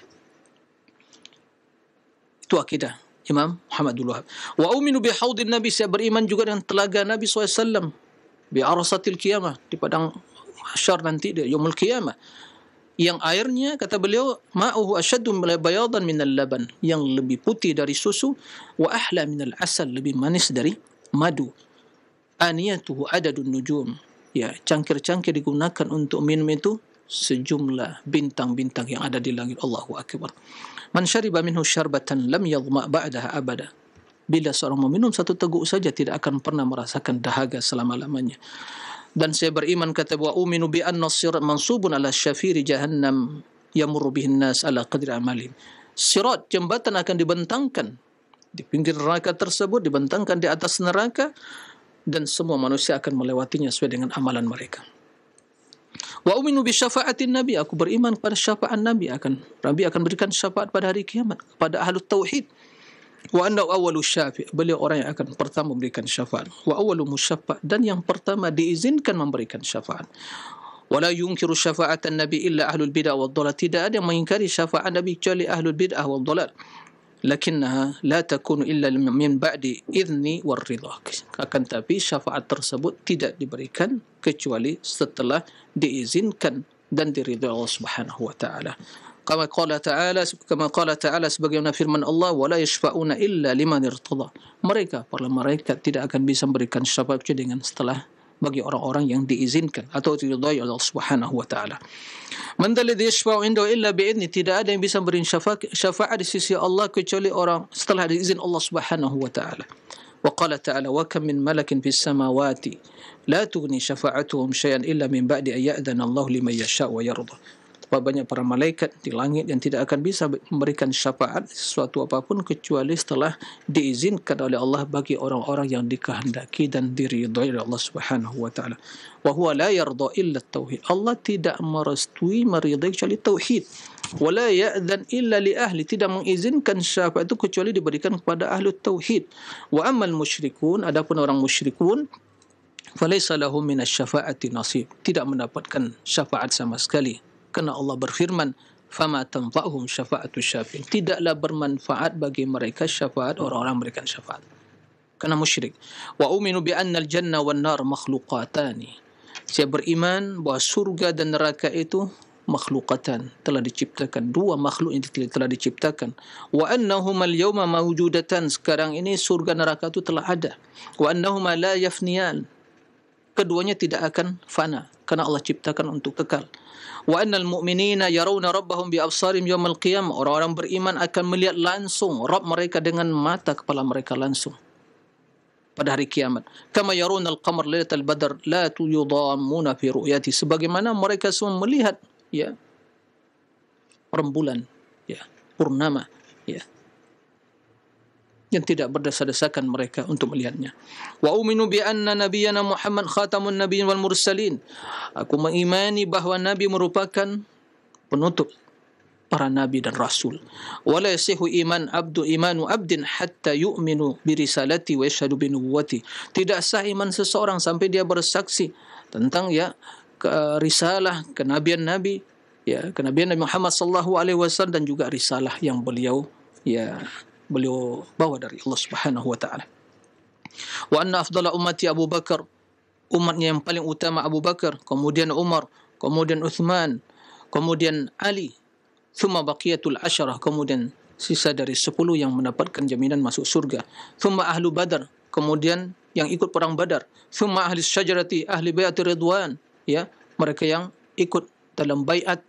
Itu akidah Imam Muhammad Abdul Wahab. Wa uminu bihaudin Nabi, saya beriman juga dengan telaga Nabi SAW, bi arasatil qiyamah, di padang mahsyar nanti di yaumul qiyamah, yang airnya, kata beliau, ma'uhu asyaddu bayadan minal laban, yang lebih putih dari susu, wa ahla minal asal, lebih manis dari madu. Aniyatuhu adadun nujum, ya, cangkir-cangkir digunakan untuk minum itu sejumlah bintang-bintang yang ada di langit. Allahu akbar. Man syariba minhu syarbatan lam yadhma ba'daha abada. Bila seorang meminum satu teguk saja, tidak akan pernah merasakan dahaga selama-lamanya. Dan saya beriman, kata wa uminu bi anna sirat mansubun ala syafiri jahannam yamurru bihin nas ala qadri amalin. Sirat, jembatan, akan dibentangkan di pinggir neraka tersebut, dibentangkan di atas neraka, dan semua manusia akan melewatinya sesuai dengan amalan mereka. Wa uminu bi syafa'atin Nabi, aku beriman pada syafaat Nabi, akan berikan syafaat pada hari kiamat pada ahlu tauhid. Wa anna awwalu syafi', beliau orang yang akan pertama memberikan syafaat. Wa awwalu musyaffa', dan yang pertama diizinkan memberikan syafaat. Wala yunkiru syafa'atan Nabi illa ahlul bid'ah wad dhalal, tidak ada yang mengingkari syafaat Nabi kecuali ahlul bid'ah wad dhalal. Lakinnaha la takunu illa min ba'di idzni war ridha, akan tapi syafaat tersebut tidak diberikan kecuali setelah diizinkan dan diridhai Allah Subhanahu wa taala. Kama qala ta'ala, sebagaimana firman Allah, wala yashfa'una illa liman irtada, mereka para malaikat tidak akan bisa memberikan syafaat kecuali dengan setelah bagi orang-orang yang diizinkan atau diridhai oleh Allah Subhanahu wa taala. Man alladhi yashfa'u indahu illa bi'idzni, tidak ada yang bisa memberi syafaat di sisi Allah kecuali orang setelah diizin Allah Subhanahu wa taala. Wa qala ta'ala, wa kam min malakin fis samawati la tughni syafa'atuhum syai'an illa min ba'di an ya'dhana Allah liman yasha'u wa yarda. Banyak para malaikat di langit yang tidak akan bisa memberikan syafaat sesuatu apapun kecuali setelah diizinkan oleh Allah bagi orang-orang yang dikehendaki dan diridhai oleh Allah Subhanahu wa taala. Wa huwa la yarda illa tauhid, Allah tidak merestui meridhai kecuali tauhid. Wa la ya'dhan illa li ahli, tidak mengizinkan syafaat itu kecuali diberikan kepada ahli tauhid. Wa ammal musyrikun, adapun orang musyrikun, falaysa lahum minasy-syafa'ati nasib, tidak mendapatkan syafaat sama sekali. Karena Allah berfirman, fama tanfa'uhum syafa'atu syafi'in, tidaklah bermanfaat bagi mereka syafaat orang-orang memberikan syafaat. Karena musyrik. Wa uminu bi annal janna wan nar makhluqatani, saya beriman bahawa surga dan neraka itu makhlukatan, telah diciptakan, dua makhluk yang telah diciptakan. Wa annahuma al-yawma mawjudatan, sekarang ini surga neraka itu telah ada. Wa annahuma la yafniyan, keduanya tidak akan fana karena Allah ciptakan untuk kekal. Wa annal mu'minina yarawna rabbahum bi absarihim yaumal qiyamah, orang-orang beriman akan melihat langsung Rabb mereka dengan mata kepala mereka langsung pada hari kiamat. Kama yarawna al-qamar lailatal badr la yudammuna fi ru'yati, sebagaimana mereka semua melihat ya rembulan, ya purnama, ya, yang tidak berdesak-desakan mereka untuk melihatnya. Wa uminu bi anna nabiyyana Muhammad khatamun nabiyyin wal mursalin, aku mengimani bahawa Nabi merupakan penutup para nabi dan rasul. Wala yasihu imanu abdin hatta yu'minu bi risalati wa yashhadu bi nubuwwati, tidak sah iman seseorang sampai dia bersaksi tentang ya risalah kenabian Nabi, ya kenabian Nabi Muhammad sallallahu alaihi wasallam, dan juga risalah yang beliau bawa dari Allah Subhanahu wa taala. Wa anna afdala ummati Abu Bakar, umatnya yang paling utama Abu Bakar, kemudian Umar, kemudian Uthman, kemudian Ali, thumma baqiyatul asyarah, kemudian sisa dari 10 yang mendapatkan jaminan masuk surga, thumma ahlu Badar, kemudian yang ikut perang Badar, thumma ahli syajarati ahli bai'ati ridwan, ya mereka yang ikut dalam bai'at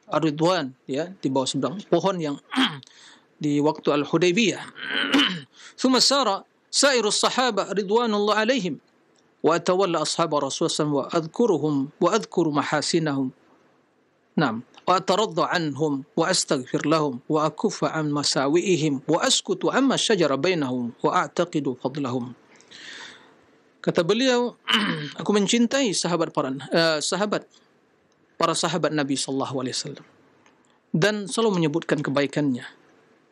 Ar-Ridwan, ya di bawah seberang pohon yang di waktu Al-Hudaybiyah. Thumma sara sairu as-sahaba ridwanullah alaihim wa atawalla ashab Rasulullah wa adhkuruhum wa adhkuru mahasinahum. Naam, wa ataradda anhum wa astaghfir lahum wa akuffa an masawi'ihim wa askutu amma syajara bainahum wa a'taqidu fadlahum. Kata beliau, aku mencintai para sahabat Nabi sallallahu alaihi wasallam dan selalu menyebutkan kebaikannya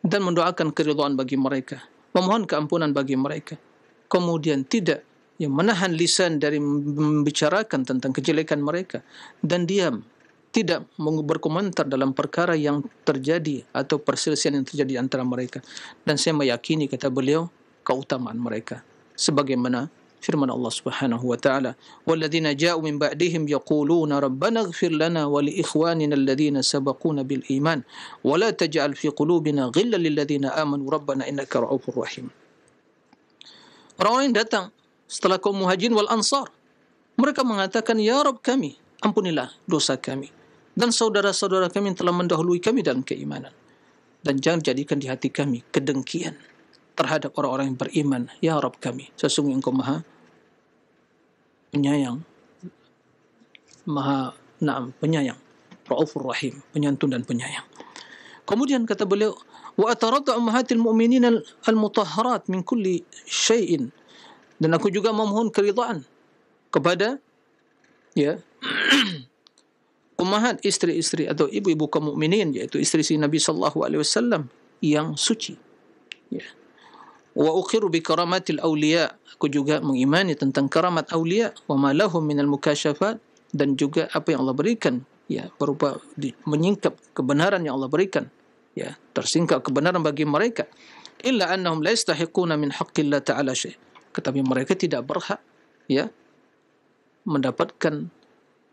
dan mendoakan keridhaan bagi mereka, memohon keampunan bagi mereka. Kemudian tidak menahan lisan dari membicarakan tentang kejelekan mereka dan diam, tidak berkomentar dalam perkara yang terjadi atau perselisihan yang terjadi antara mereka. Dan saya meyakini, kata beliau, keutamaan mereka sebagaimana firman Allah Subhanahu wa taala, walladzina ja'u min ba'dihim yaquluna rabbana ighfir lana wa li ikhwanina alladhina sabaquna bil iman wa la taj'al fi qulubina ghillan lil ladzina amanu rabbana innaka ra'ufur rahim. Orang-orang yang datang setelah kaum Muhajirin wal Ansar, mereka mengatakan, ya Rabb kami, ampunilah dosa kami dan saudara-saudara kami yang telah mendahului kami dalam keimanan, dan jangan jadikan di hati kami kedengkian terhadap orang-orang yang beriman. Ya Rabb kami, sesungguhnya Engkau Maha penyayang, penyayang, Raufur Rahim, penyantun dan penyayang. Kemudian kata beliau, wa ataradda ummahatil mu'minin al-mutahharat min kulli syai'in, dan aku juga memohon keridhaan kepada ummahat, istri-istri atau ibu-ibu kaum mukminin, yaitu istri-istri Nabi sallallahu alaihi wasallam yang suci. Wa uqiru bi karamatil awliya, aku juga mengimani tentang karamat awliya, wa ma lahum minal mukasyafat, dan juga apa yang Allah berikan, berupa menyingkap kebenaran yang Allah berikan, tersingkap kebenaran bagi mereka. Illa annahum la yastahiquna min haqqillah ta'ala syai', tetapi mereka tidak berhak mendapatkan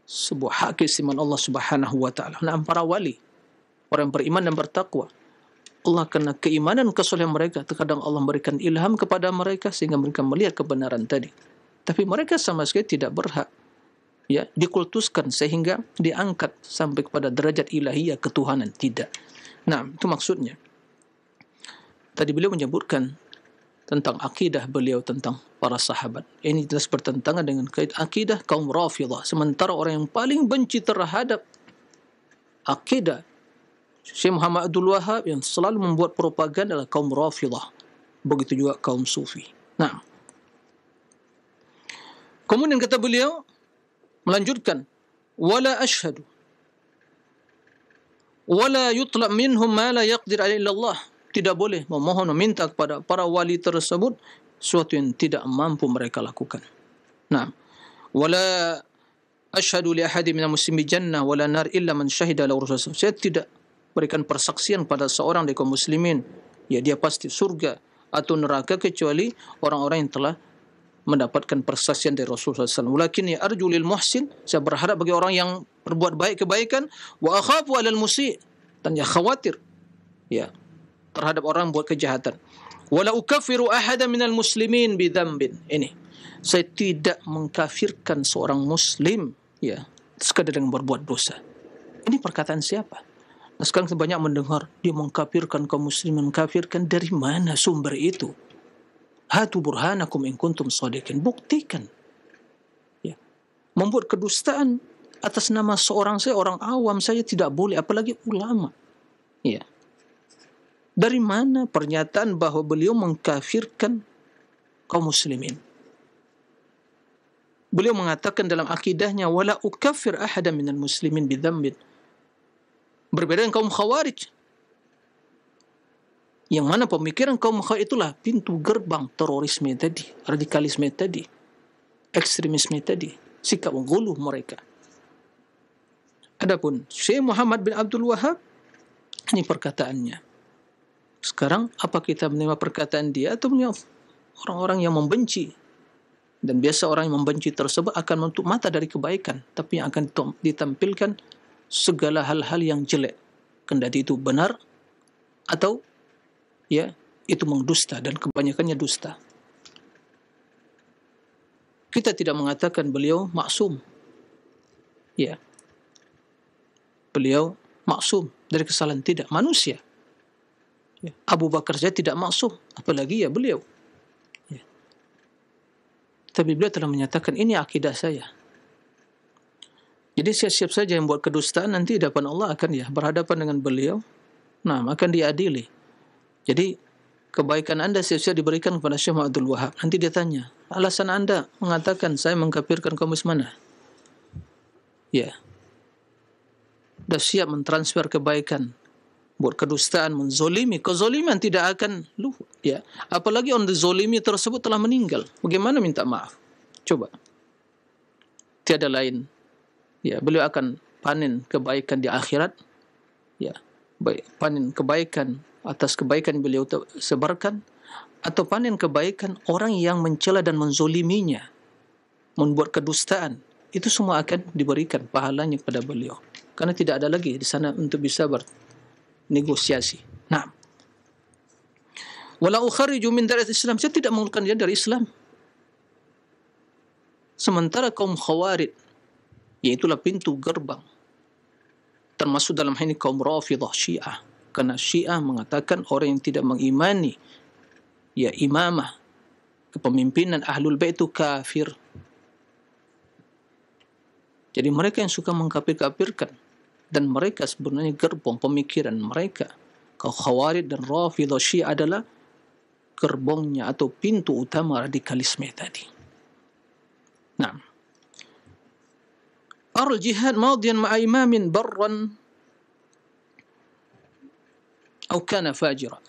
sebuah hak keistimewaan Allah Subhanahu wa taala. Para wali, orang yang beriman dan bertakwa, Allah karena keimanan kesolehan mereka, terkadang Allah memberikan ilham kepada mereka sehingga mereka melihat kebenaran tadi. Tapi mereka sama sekali tidak berhak dikultuskan sehingga diangkat sampai kepada derajat ilahiyah, ketuhanan, tidak. Itu maksudnya. Tadi beliau menyebutkan tentang akidah beliau tentang para sahabat. Ini jelas bertentangan dengan akidah kaum Rafidhah. Sementara orang yang paling benci terhadap akidah Syekh Muhammad Abdul Wahab yang selalu membuat propaganda adalah kaum Rafidhah. Begitu juga kaum Sufi. Kemudian kata beliau melanjutkan, wala ashhadu wala yutlab minhum ma la yaqdir alaihi illallah. Tidak boleh memohon, meminta kepada para wali tersebut sesuatu yang tidak mampu mereka lakukan. Wala ashhadu li ahadin minal muslimi jannah wala nar illa man syahida lahu rasul. Saya tidak berikan persaksian pada seorang dari kaum muslimin, dia pasti surga atau neraka, kecuali orang-orang yang telah mendapatkan persaksian dari Rasulullah SAW. Walakin arju lil muhsin, saya berharap bagi orang yang berbuat baik kebaikan, wa akhafu alal musi', dan khawatir terhadap orang yang buat kejahatan. Wala ukaffiru ahadan minal muslimin bidhanbin. Ini, saya tidak mengkafirkan seorang muslim sekadar dengan berbuat dosa. Ini perkataan siapa? Sekarang banyak mendengar dia mengkafirkan kaum muslimin. Mengkafirkan, dari mana sumber itu? Hatu burhanakum in kuntum shadiqin. Buktikan. Membuat kedustaan atas nama seorang awam saya tidak boleh, apalagi ulama. Dari mana pernyataan bahwa beliau mengkafirkan kaum muslimin? Beliau mengatakan dalam akidahnya, wala ukaffir ahadan minal muslimin bidhanbin. Berbeda dengan kaum Khawarij, yang mana pemikiran kaum Khawarij itulah pintu gerbang terorisme tadi, radikalisme tadi, ekstremisme tadi, sikap ghuluh mereka. Adapun Syekh Muhammad bin Abdul Wahab, ini perkataannya. Sekarang apa kita menerima perkataan dia atau orang-orang yang membenci? Dan biasa orang yang membenci tersebut akan menutup mata dari kebaikan, tapi yang akan ditampilkan segala hal-hal yang jelek, kendati itu benar atau itu mendusta, dan kebanyakannya dusta. Kita tidak mengatakan beliau maksum. Beliau maksum dari kesalahan, tidak, manusia. Ya. Abu Bakar saja tidak maksum, apalagi ya beliau. Ya. Tapi beliau telah menyatakan ini akidah saya. Jadi siap-siap saja yang buat kedustaan nanti di hadapan Allah akan ya berhadapan dengan beliau. Nah, akan diadili. Jadi kebaikan anda siap-siap diberikan kepada Syekh Abdul Wahab. Nanti dia tanya, alasan anda mengatakan saya mengkafirkan kaum mana? Ya. Dah siap mentransfer kebaikan. Buat kedustaan, menzolimi. Kezoliman tidak akan luhur. Ya. Apalagi orang dizolimi tersebut telah meninggal. Bagaimana minta maaf? Coba. Tiada lain. Ya, beliau akan panen kebaikan di akhirat. Ya. Baik, panen kebaikan atas kebaikan beliau sebarkan, atau panen kebaikan orang yang mencela dan menzoliminya, membuat kedustaan, itu semua akan diberikan pahalanya kepada beliau, karena tidak ada lagi di sana untuk bisa bernegosiasi. Nah, wala ukhariju min darat Islam, saya tidak mengeluarkan dia dari Islam. Sementara kaum Khawarij, yaitulah pintu gerbang, termasuk dalam hal ini kaum Rafidah Syiah. Karena Syiah mengatakan orang yang tidak mengimani ya imamah, kepemimpinan Ahlul Bait itu kafir. Jadi mereka yang suka mengkafir-kafirkan, dan mereka sebenarnya gerbong pemikiran mereka, kaum Khawarij dan Rafidah Syiah adalah gerbongnya atau pintu utama radikalisme tadi. Nah, Arul jihad madiyan ma'a imamin barran atau kana fajira.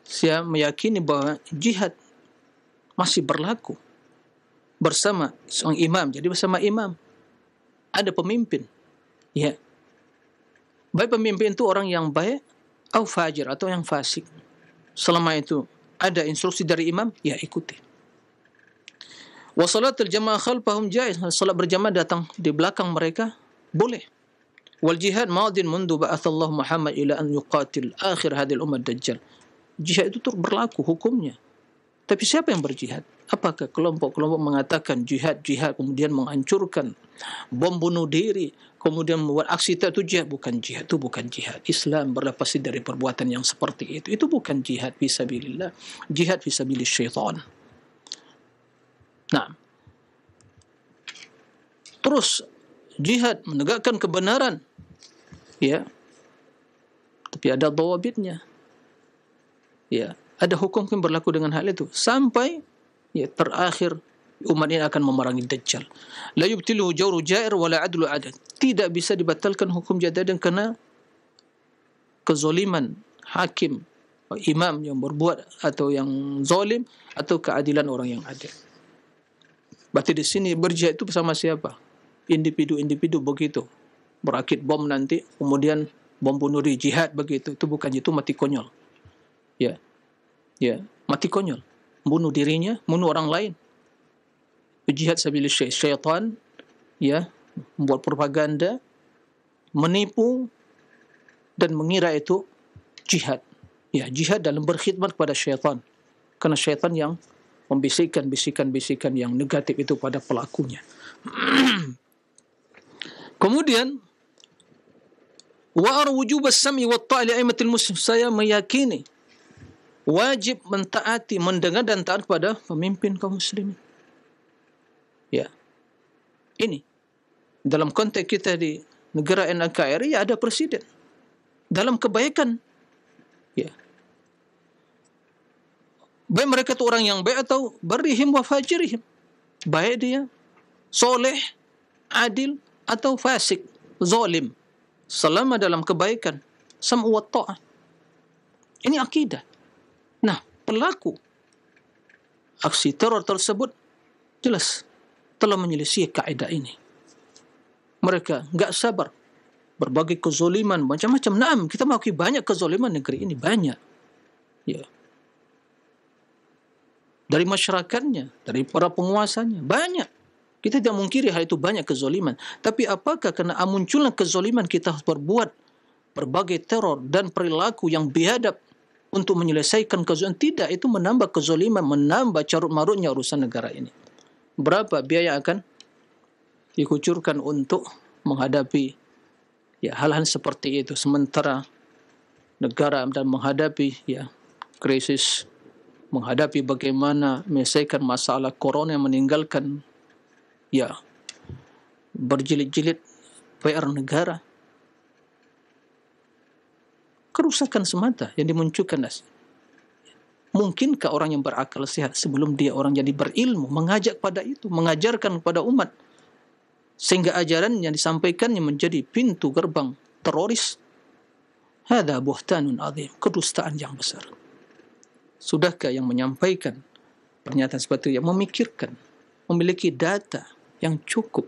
Saya meyakini bahawa jihad masih berlaku bersama seorang imam. Jadi bersama imam ada pemimpin. Ya. Baik pemimpin itu orang yang baik atau fajir atau yang fasik. Selama itu ada instruksi dari imam, ya ikuti. Wa salatul jamaah khalfahum jaiz. Salat berjamaah datang di belakang mereka boleh. Wal jihad madin mundu ba'athallahu Muhammad ila an yuqatil akhir hadil ummah dajjal. Jihad itu terus berlaku hukumnya. Tapi siapa yang berjihad? Apakah kelompok-kelompok mengatakan jihad kemudian menghancurkan, bom bunuh diri, kemudian membuat aksi itu jihad? Bukan jihad, itu bukan jihad. Islam berlepas dari perbuatan yang seperti itu. Itu bukan jihad fisabilillah, jihad fisabilis syaitan. Nah, terus jihad menegakkan kebenaran, ya, tapi ada dhawabitnya, ya, ada hukum yang berlaku dengan hal itu sampai ya terakhir umat ini akan memerangi Dajjal. La yubtiluhu jawru jair wala adlu adad. Tidak bisa dibatalkan hukum jadad karena kezoliman hakim, imam yang berbuat atau yang zalim, atau keadilan orang yang adil. Berarti di sini berjihad itu bersama siapa? Individu-individu begitu. Berakit bom nanti, kemudian bom bunuh diri, jihad begitu. Itu bukan, itu mati konyol. Ya. Ya, mati konyol. Bunuh dirinya, bunuh orang lain. Jihad sabilis syaitan, ya, membuat propaganda, menipu dan mengira itu jihad. Ya, jihad dalam berkhidmat kepada syaitan. Karena syaitan yang membisikkan bisikan-bisikan yang negatif itu pada pelakunya. Kemudian wa arwujub as-sam'i wa at-ta'i li a'immatil muslim. Saya meyakini wajib mentaati, mendengar dan taat kepada pemimpin kaum muslimin. Ya. Ini dalam konteks kita di negara NKRI ya ada presiden. Dalam kebaikan, ya, baik mereka itu orang yang baik atau barrihim wa fajirihim, baik dia soleh, adil atau fasik, zalim, selama dalam kebaikan, sam'u wa ta'ah. Ini akidah. Nah, pelaku aksi teror tersebut jelas telah menyelisih kaidah ini. Mereka enggak sabar, berbagai kezoliman macam-macam. Naam, kita mengakui banyak kezoliman negeri ini, banyak. Ya. Dari masyarakatnya, dari para penguasanya, banyak. Kita tidak mungkiri hal itu, banyak kezoliman. Tapi apakah karena munculnya kezoliman kita harus berbuat berbagai teror dan perilaku yang biadab untuk menyelesaikan kezoliman? Tidak, itu menambah kezoliman, menambah carut marutnya urusan negara ini. Berapa biaya akan dikucurkan untuk menghadapi ya hal-hal seperti itu, sementara negara dan menghadapi krisis, menghadapi bagaimana menyelesaikan masalah corona yang meninggalkan berjilid-jilid PR negara. Kerusakan semata yang dimunculkan. Mungkinkah orang yang berakal sehat sebelum dia orang jadi berilmu mengajak pada itu, mengajarkan kepada umat sehingga ajaran yang disampaikannya menjadi pintu gerbang teroris? Hadza buhtanun azim, kedustaan yang besar. Sudahkah yang menyampaikan pernyataan seperti itu yang memikirkan, memiliki data yang cukup?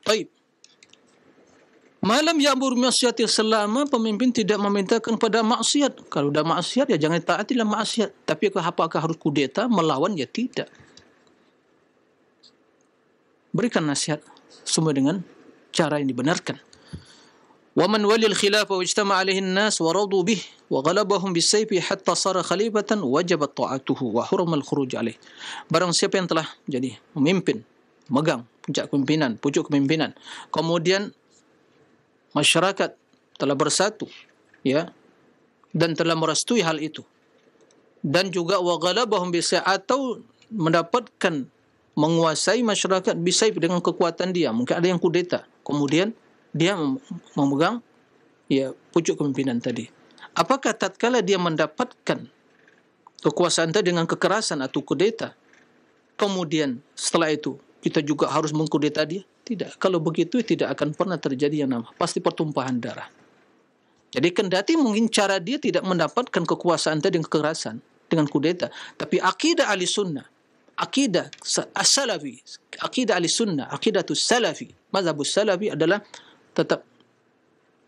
Baik. Malam ya'mur maksiat, selama pemimpin tidak memerintahkan pada maksiat. Kalau dah maksiat ya jangan taatilah maksiat. Tapi apakah harus kudeta melawan? Ya tidak. Berikan nasihat semua dengan cara yang dibenarkan. Wa man walil khilafa wa ijtama alaihi an-nas wa radu bih wa ghalabahum bisayfi hatta sara khalifatan wajabat ta'atuhu wa hurama al-khuruj alaih. Barang siapa yang telah jadi memimpin, megang pucuk kepimpinan, kemudian masyarakat telah bersatu dan telah merestui hal itu, dan juga wa ghalabahum bisayf, atau mendapatkan menguasai masyarakat bisayf dengan kekuatan dia. Mungkin ada yang kudeta, kemudian dia memegang pucuk kepimpinan tadi. Apakah tatkala dia mendapatkan kekuasaan tadi dengan kekerasan atau kudeta, kemudian setelah itu kita juga harus mengkudeta dia? Tidak. Kalau begitu tidak akan pernah terjadi yang nama pasti pertumpahan darah. Jadi kendati mungkin cara dia tidak mendapatkan kekuasaan tadi dengan kekerasan, dengan kudeta, tapi akidah ahli sunnah, akidah as-salafi, akidah ahli sunnah, akidatus salafi, mazhabus salafi adalah tetap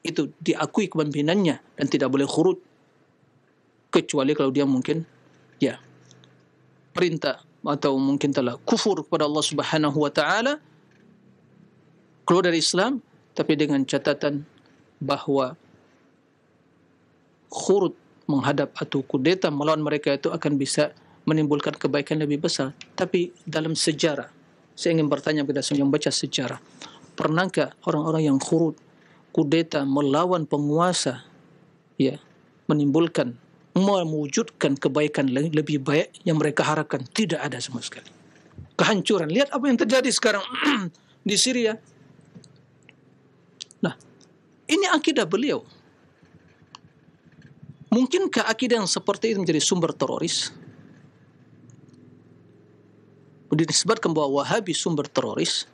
itu diakui kepemimpinannya dan tidak boleh khurut, kecuali kalau dia mungkin perintah atau mungkin telah kufur kepada Allah Subhanahu wa taala, keluar dari Islam, tapi dengan catatan bahwa khurut menghadap atau kudeta melawan mereka itu akan bisa menimbulkan kebaikan lebih besar. Tapi dalam sejarah, saya ingin bertanya kepada semua yang baca sejarah, pernahkah orang-orang yang khurut, kudeta melawan penguasa menimbulkan, mewujudkan kebaikan lebih baik yang mereka harapkan? Tidak ada sama sekali. Kehancuran. Lihat apa yang terjadi sekarang di Syria. Nah, ini akidah beliau. Mungkinkah akidah yang seperti itu menjadi sumber teroris? Disebutkan bahwa Wahabi sumber teroris.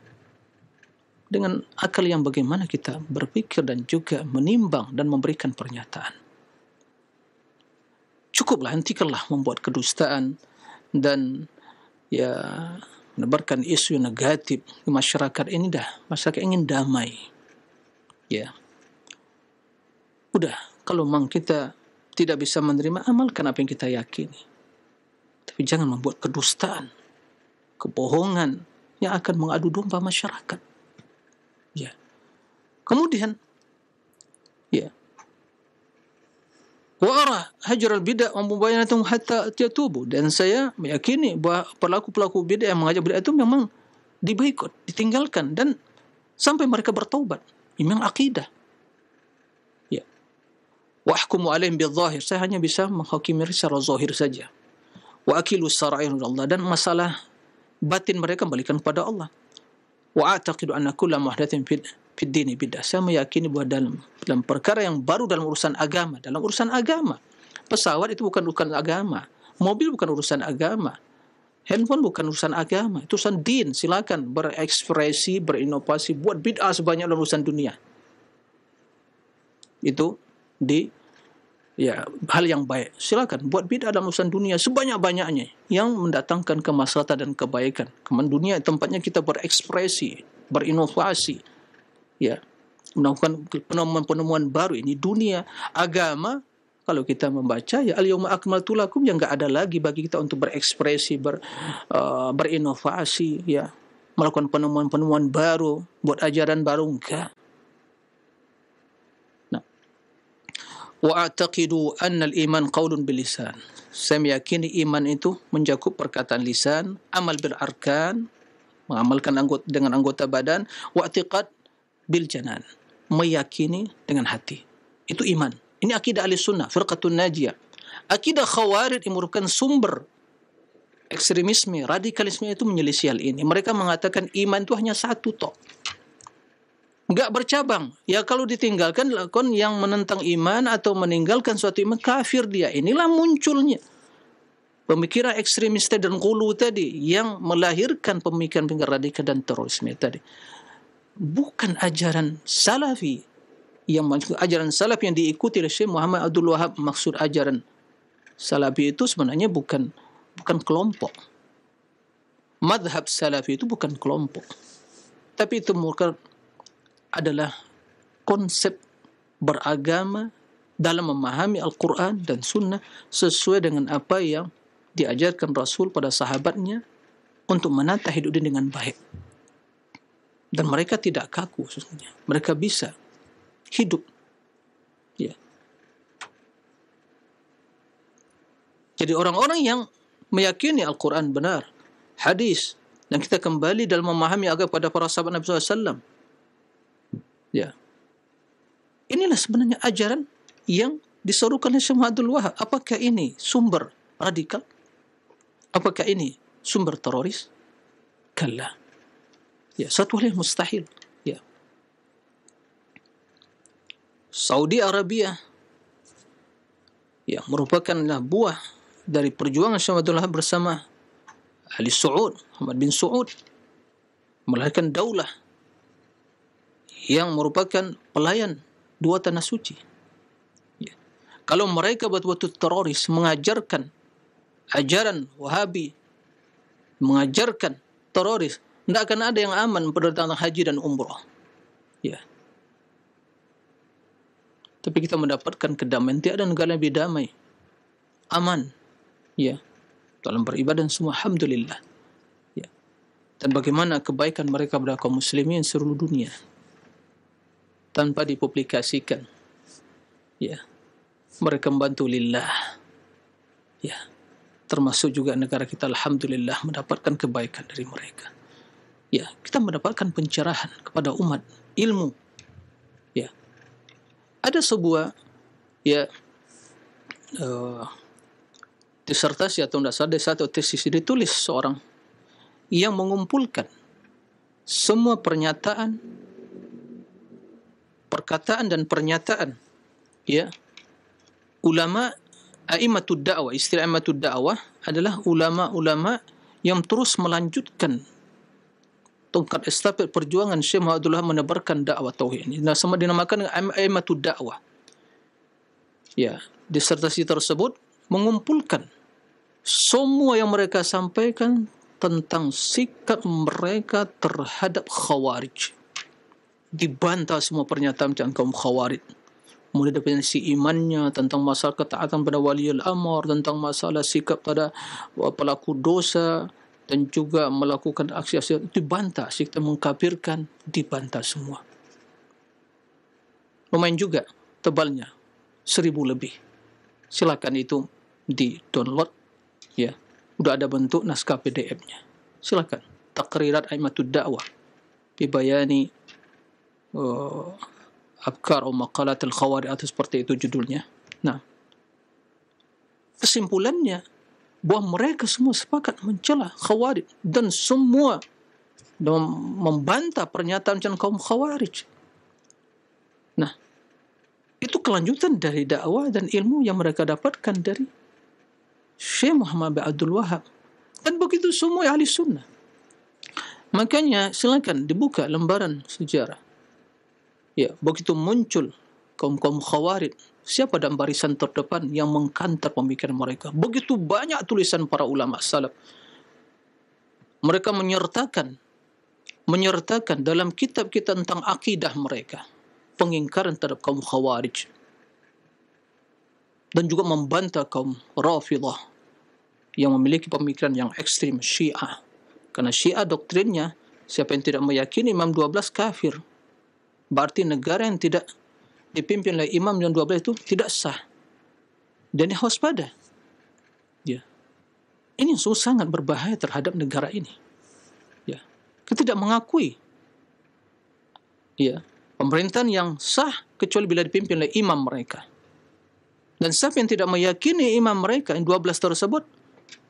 Dengan akal yang bagaimana kita berpikir dan juga menimbang dan memberikan pernyataan. Cukuplah, hentikanlah membuat kedustaan dan menebarkan isu negatif di masyarakat ini. Masyarakat ingin damai. Udah, kalau memang kita tidak bisa menerima, amalkan apa yang kita yakini. Tapi jangan membuat kedustaan, kebohongan yang akan mengadu domba masyarakat. Kemudian wa ara hajral bid'ah wa mubayanatum hatta yatubu, dan saya meyakini bahwa pelaku-pelaku bid'ah yang mengajak bid'ah itu memang diboikot, ditinggalkan dan sampai mereka bertaubat. Memang akidah. Wa ahkumu alaihim bidzahir, saya hanya bisa menghakimi secara zahir saja. Wa akilu sarair Allah, dan masalah batin mereka kembalikan kepada Allah. Wa a'taqidu anna kulla muhdatsin fid dini bid'ah, saya meyakini bahwa dalam perkara yang baru dalam urusan agama, pesawat itu bukan agama, mobil bukan urusan agama, handphone bukan urusan agama, itu urusan din. Silakan berekspresi, berinovasi, buat bid'ah sebanyak dalam urusan dunia. Itu hal yang baik. Silakan buat bid'ah dalam urusan dunia sebanyak-banyaknya yang mendatangkan kemaslahatan dan kebaikan. Kemudian dunia tempatnya kita berekspresi, berinovasi, melakukan penemuan-penemuan baru. Ini dunia. Agama, kalau kita membaca al-yawma akmaltu lakum, yang enggak ada lagi bagi kita untuk berekspresi, berinovasi, melakukan penemuan-penemuan baru, buat ajaran baru, enggak. Wa a'taqidu anna al-iman qaulun bil lisan, saya meyakini iman itu mencakup perkataan lisan, amal bil arkan, mengamalkan dengan anggota badan, wa i'tiqad bil janan, meyakini dengan hati. Itu iman. Ini akidah ahli sunnah, firqatun najiyah. Akidah khawarij yang merupakan sumber ekstremisme, radikalisme itu menyelisih hal ini. Mereka mengatakan iman itu hanya satu tok. Enggak bercabang. Ya kalau ditinggalkan lakon yang menentang iman atau meninggalkan suatu iman, kafir dia. Inilah munculnya pemikiran ekstremis dan ghulu tadi yang melahirkan pemikiran-pemikiran radikal dan terorisme tadi. Bukan ajaran salafi. Yang ajaran salaf yang diikuti oleh Syekh Muhammad Abdul Wahab. Maksud ajaran salafi itu sebenarnya bukan kelompok. Madhab salafi itu bukan kelompok. Tapi itu adalah konsep beragama dalam memahami Al-Quran dan Sunnah sesuai dengan apa yang diajarkan Rasul pada sahabatnya untuk menata hidup ini dengan baik. Dan mereka tidak kaku sesungguhnya. Mereka bisa hidup. Ya. Jadi orang-orang yang meyakini Al-Quran benar, hadis, dan kita kembali dalam memahami agama pada para sahabat Nabi SAW. Ya. Inilah sebenarnya ajaran yang diserukan oleh Syekh Abdul Wahab. Apakah ini sumber radikal? Apakah ini sumber teroris? Kalla. Ya, satu hal yang mustahil. Ya. Saudi Arabia yang merupakan buah dari perjuangan Syekh Abdul Wahab bersama Ali Saud, Muhammad bin Saud, melahirkan daulah yang merupakan pelayan dua tanah suci. Ya. Kalau mereka betul-betul teroris, mengajarkan ajaran Wahabi, mengajarkan teroris, tidak akan ada yang aman pada datang haji dan umrah. Ya. Tapi kita mendapatkan kedamaian. Tiada negara lebih damai, aman. Ya. Dalam beribadah semua, alhamdulillah. Ya. Dan bagaimana kebaikan mereka kepada kaum muslimin seluruh dunia tanpa dipublikasikan. Ya. Mereka membantu lillah. Ya. Termasuk juga negara kita alhamdulillah mendapatkan kebaikan dari mereka. Ya, kita mendapatkan pencerahan kepada umat, ilmu. Ya. Ada sebuah disertasi atau satu tesis ditulis seorang yang mengumpulkan semua perkataan dan pernyataan ulama a'immatud da'wah. Istilah a'immatud da'wah adalah ulama-ulama yang terus melanjutkan tongkat estafet perjuangan Syekh Muhammad Abdul Wahab menebarkan dakwah tauhid ini. Sama dinamakan a'immatud da'wah. Ya, disertasi tersebut mengumpulkan semua yang mereka sampaikan tentang sikap mereka terhadap khawarij. Dibantah semua pernyataan kaum khawarij. Mulai dari si imannya, tentang masalah ketaatan pada waliul amr, tentang masalah sikap pada pelaku dosa, dan juga melakukan aksi-aksi itu dibantah. Sikap mengkafirkan dibantah semua. Lumayan juga tebalnya, 1000 lebih. Silakan itu di-download. Ya, sudah ada bentuk naskah PDF-nya. Silakan. Taqrirat A'immatud Da'wah bibayani afkar atau maqalat al-khawarij atau seperti itu judulnya. Nah, kesimpulannya bahwa mereka semua sepakat mencela khawarij dan semua membantah pernyataan kaum khawarij. Nah, itu kelanjutan dari dakwah dan ilmu yang mereka dapatkan dari Syekh Muhammad bin Abdul Wahab. Dan begitu semua ahli sunnah. Makanya silakan dibuka lembaran sejarah. Ya, begitu muncul kaum-kaum khawarij, siapa dalam barisan terdepan yang mengkantar pemikiran mereka? Begitu banyak tulisan para ulama salaf. Mereka menyertakan dalam kitab-kitab tentang akidah mereka pengingkaran terhadap kaum khawarij. Dan juga membantah kaum Rafidhah yang memiliki pemikiran yang ekstrim, Syiah. Karena Syiah doktrinnya, siapa yang tidak meyakini Imam 12 kafir. Berarti negara yang tidak dipimpin oleh Imam yang 12 itu tidak sah. Dan harus pada. Ya. Ini sangat berbahaya terhadap negara ini. Ya. Kita tidak mengakui Pemerintahan yang sah kecuali bila dipimpin oleh imam mereka. Dan siapa yang tidak meyakini imam mereka yang 12 tersebut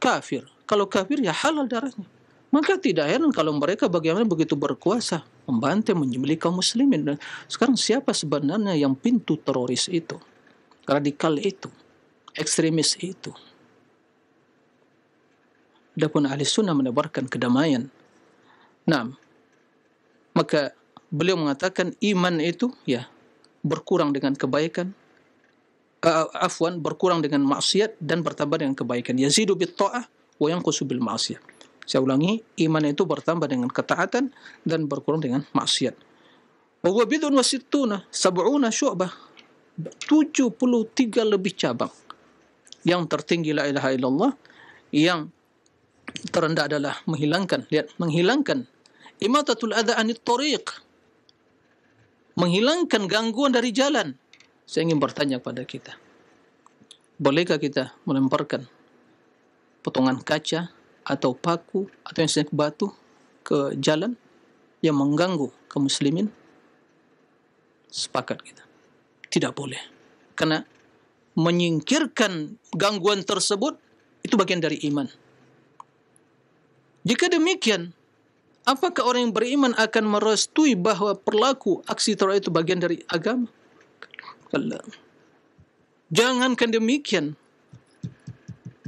kafir. Kalau kafir ya halal darahnya. Maka tidak heran kalau mereka bagaimana begitu berkuasa membantai, menyembelih kaum muslimin. Dan sekarang siapa sebenarnya yang pintu teroris itu, radikal itu, ekstremis itu? Adapun ahli sunnah menebarkan kedamaian. Nah, maka beliau mengatakan iman itu ya berkurang dengan kebaikan, berkurang dengan maksiat dan bertambah dengan kebaikan. Yazidu bit ta'ah wa yanqusu bil ma'siyah. Saya ulangi, iman itu bertambah dengan ketaatan dan berkurang dengan maksiat. Wa huwa bid'un wa sittuna sab'una syu'bah. 73 lebih cabang. Yang tertinggi la ilaha illallah, yang terendah adalah menghilangkan imatatul adza anit thariq, menghilangkan gangguan dari jalan. Saya ingin bertanya kepada kita, bolehkah kita melemparkan potongan kaca atau paku atau yang sejenis batu ke jalan yang mengganggu kaum muslimin? Sepakat kita, tidak boleh, karena menyingkirkan gangguan tersebut itu bagian dari iman. Jika demikian, apakah orang yang beriman akan merestui bahwa perilaku aksi teror itu bagian dari agama? Kalau jangankan demikian,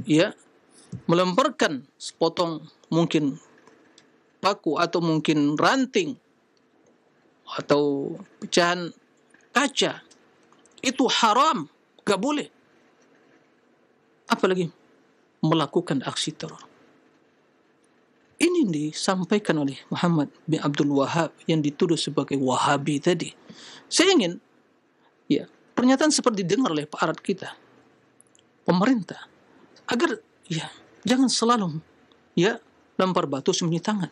ya, melemparkan sepotong mungkin paku atau mungkin ranting atau pecahan kaca itu haram, gak boleh. Apalagi melakukan aksi teror. Ini disampaikan oleh Muhammad bin Abdul Wahab yang dituduh sebagai Wahabi tadi. Saya ingin ya pernyataan seperti didengar oleh aparat kita, pemerintah, agar ya jangan selalu ya lempar batu sembunyi tangan.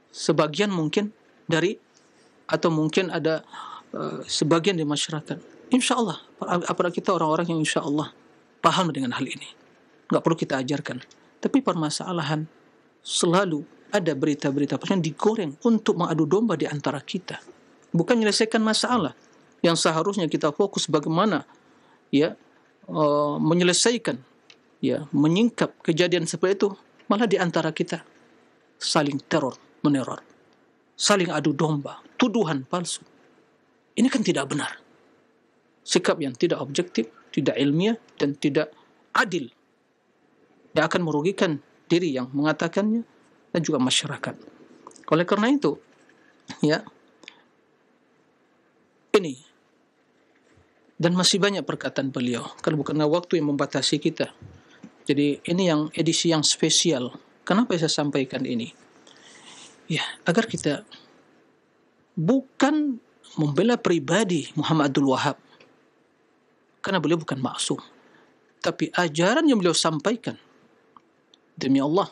Sebagian mungkin dari atau mungkin ada sebagian di masyarakat, insya Allah aparat kita orang-orang yang insya Allah paham dengan hal ini, nggak perlu kita ajarkan. Tapi permasalahan selalu ada berita-berita yang digoreng untuk mengadu domba di antara kita, bukan menyelesaikan masalah yang seharusnya kita fokus bagaimana ya menyelesaikan, ya menyingkap kejadian seperti itu. Malah di antara kita saling teror meneror, saling adu domba, tuduhan palsu. Ini kan tidak benar, sikap yang tidak objektif, tidak ilmiah dan tidak adil, yang akan merugikan diri yang mengatakannya dan juga masyarakat. Oleh karena itu, ya, ini dan masih banyak perkataan beliau, karena bukanlah waktu yang membatasi kita. Jadi ini yang edisi yang spesial. Kenapa saya sampaikan ini? Ya, agar kita bukan membela pribadi Muhammad Abdul Wahab, karena beliau bukan maksum, tapi ajaran yang beliau sampaikan, demi Allah,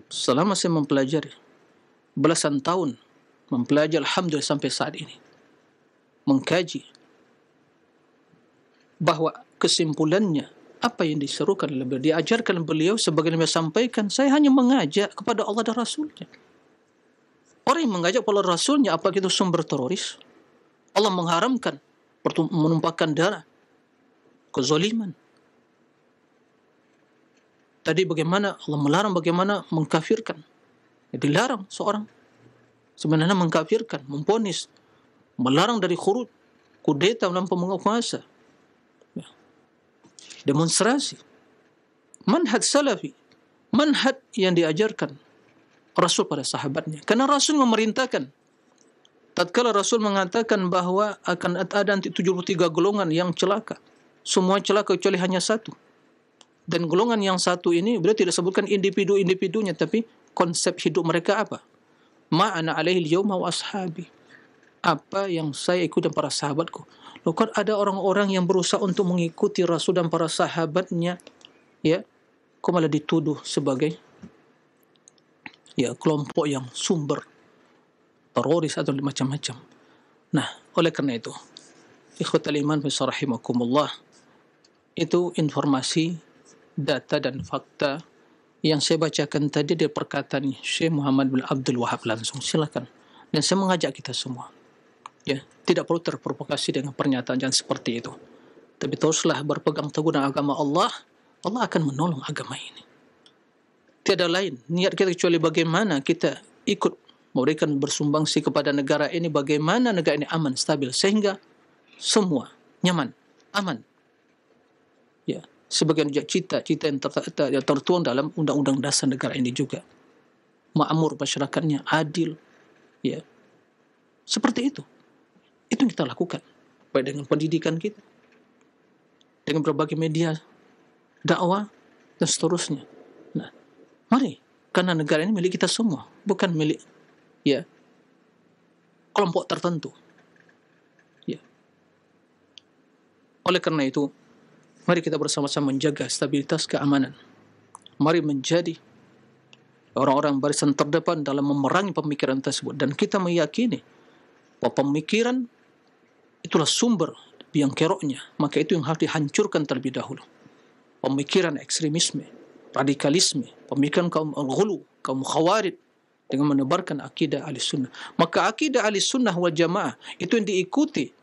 selama saya mempelajari belasan tahun, mempelajari alhamdulillah sampai saat ini, mengkaji, bahwa kesimpulannya apa yang diserukan oleh beliau, diajarkan beliau sebagaimana sampaikan, saya hanya mengajak kepada Allah dan Rasulnya. Orang yang mengajak kepada Rasulnya, apakah itu sumber teroris? Allah mengharamkan menumpahkan darah, kezaliman. Tadi bagaimana Allah melarang, bagaimana mengkafirkan. Ya, dilarang seorang sebenarnya mengkafirkan, memponis, melarang dari khuruj, kudeta dalam penguasa, ya, demonstrasi. Manhaj salafi, manhaj yang diajarkan Rasul pada sahabatnya. Karena Rasul memerintahkan, tatkala Rasul mengatakan bahwa akan ada nanti 73 golongan yang celaka, semua celaka kecuali hanya satu. Dan golongan yang satu ini beliau tidak sebutkan individu-individunya, tapi konsep hidup mereka apa? Ma'ana alaihi al-yawma wa ashabi. Apa yang saya ikut dan para sahabatku. Loh, kan ada orang-orang yang berusaha untuk mengikuti Rasul dan para sahabatnya, ya, kok malah dituduh sebagai ya kelompok yang sumber teroris atau macam-macam. Nah, oleh karena itu, ikhwatal iman rahimakumullah, itu informasi, data dan fakta yang saya bacakan tadi dari perkataan Syekh Muhammad bin Abdul Wahab langsung. Silakan. Dan saya mengajak kita semua Ya, tidak perlu terprovokasi dengan pernyataan yang seperti itu. Tapi teruslah berpegang teguh dengan agama Allah, Allah akan menolong agama ini. Tiada lain niat kita kecuali bagaimana kita ikut memberikan bersumbangsi kepada negara ini, bagaimana negara ini aman, stabil, sehingga semua nyaman, aman. Ya, sebagian cita-cita yang tertuang dalam undang-undang dasar negara ini juga. Makmur masyarakatnya, adil, ya. Seperti itu. Itu yang kita lakukan. Baik dengan pendidikan kita, dengan berbagai media dakwah dan seterusnya. Nah, mari, karena negara ini milik kita semua, bukan milik ya kelompok tertentu. Ya. Oleh karena itu, mari kita bersama-sama menjaga stabilitas keamanan. Mari menjadi orang-orang barisan terdepan dalam memerangi pemikiran tersebut, dan kita meyakini bahwa pemikiran itulah sumber biang keroknya, maka itu yang harus dihancurkan terlebih dahulu. Pemikiran ekstremisme, radikalisme, pemikiran kaum al-ghulu, kaum khawarij, dengan menebarkan akidah ahli sunnah. Maka akidah ahli sunnah wal jamaah itu yang diikuti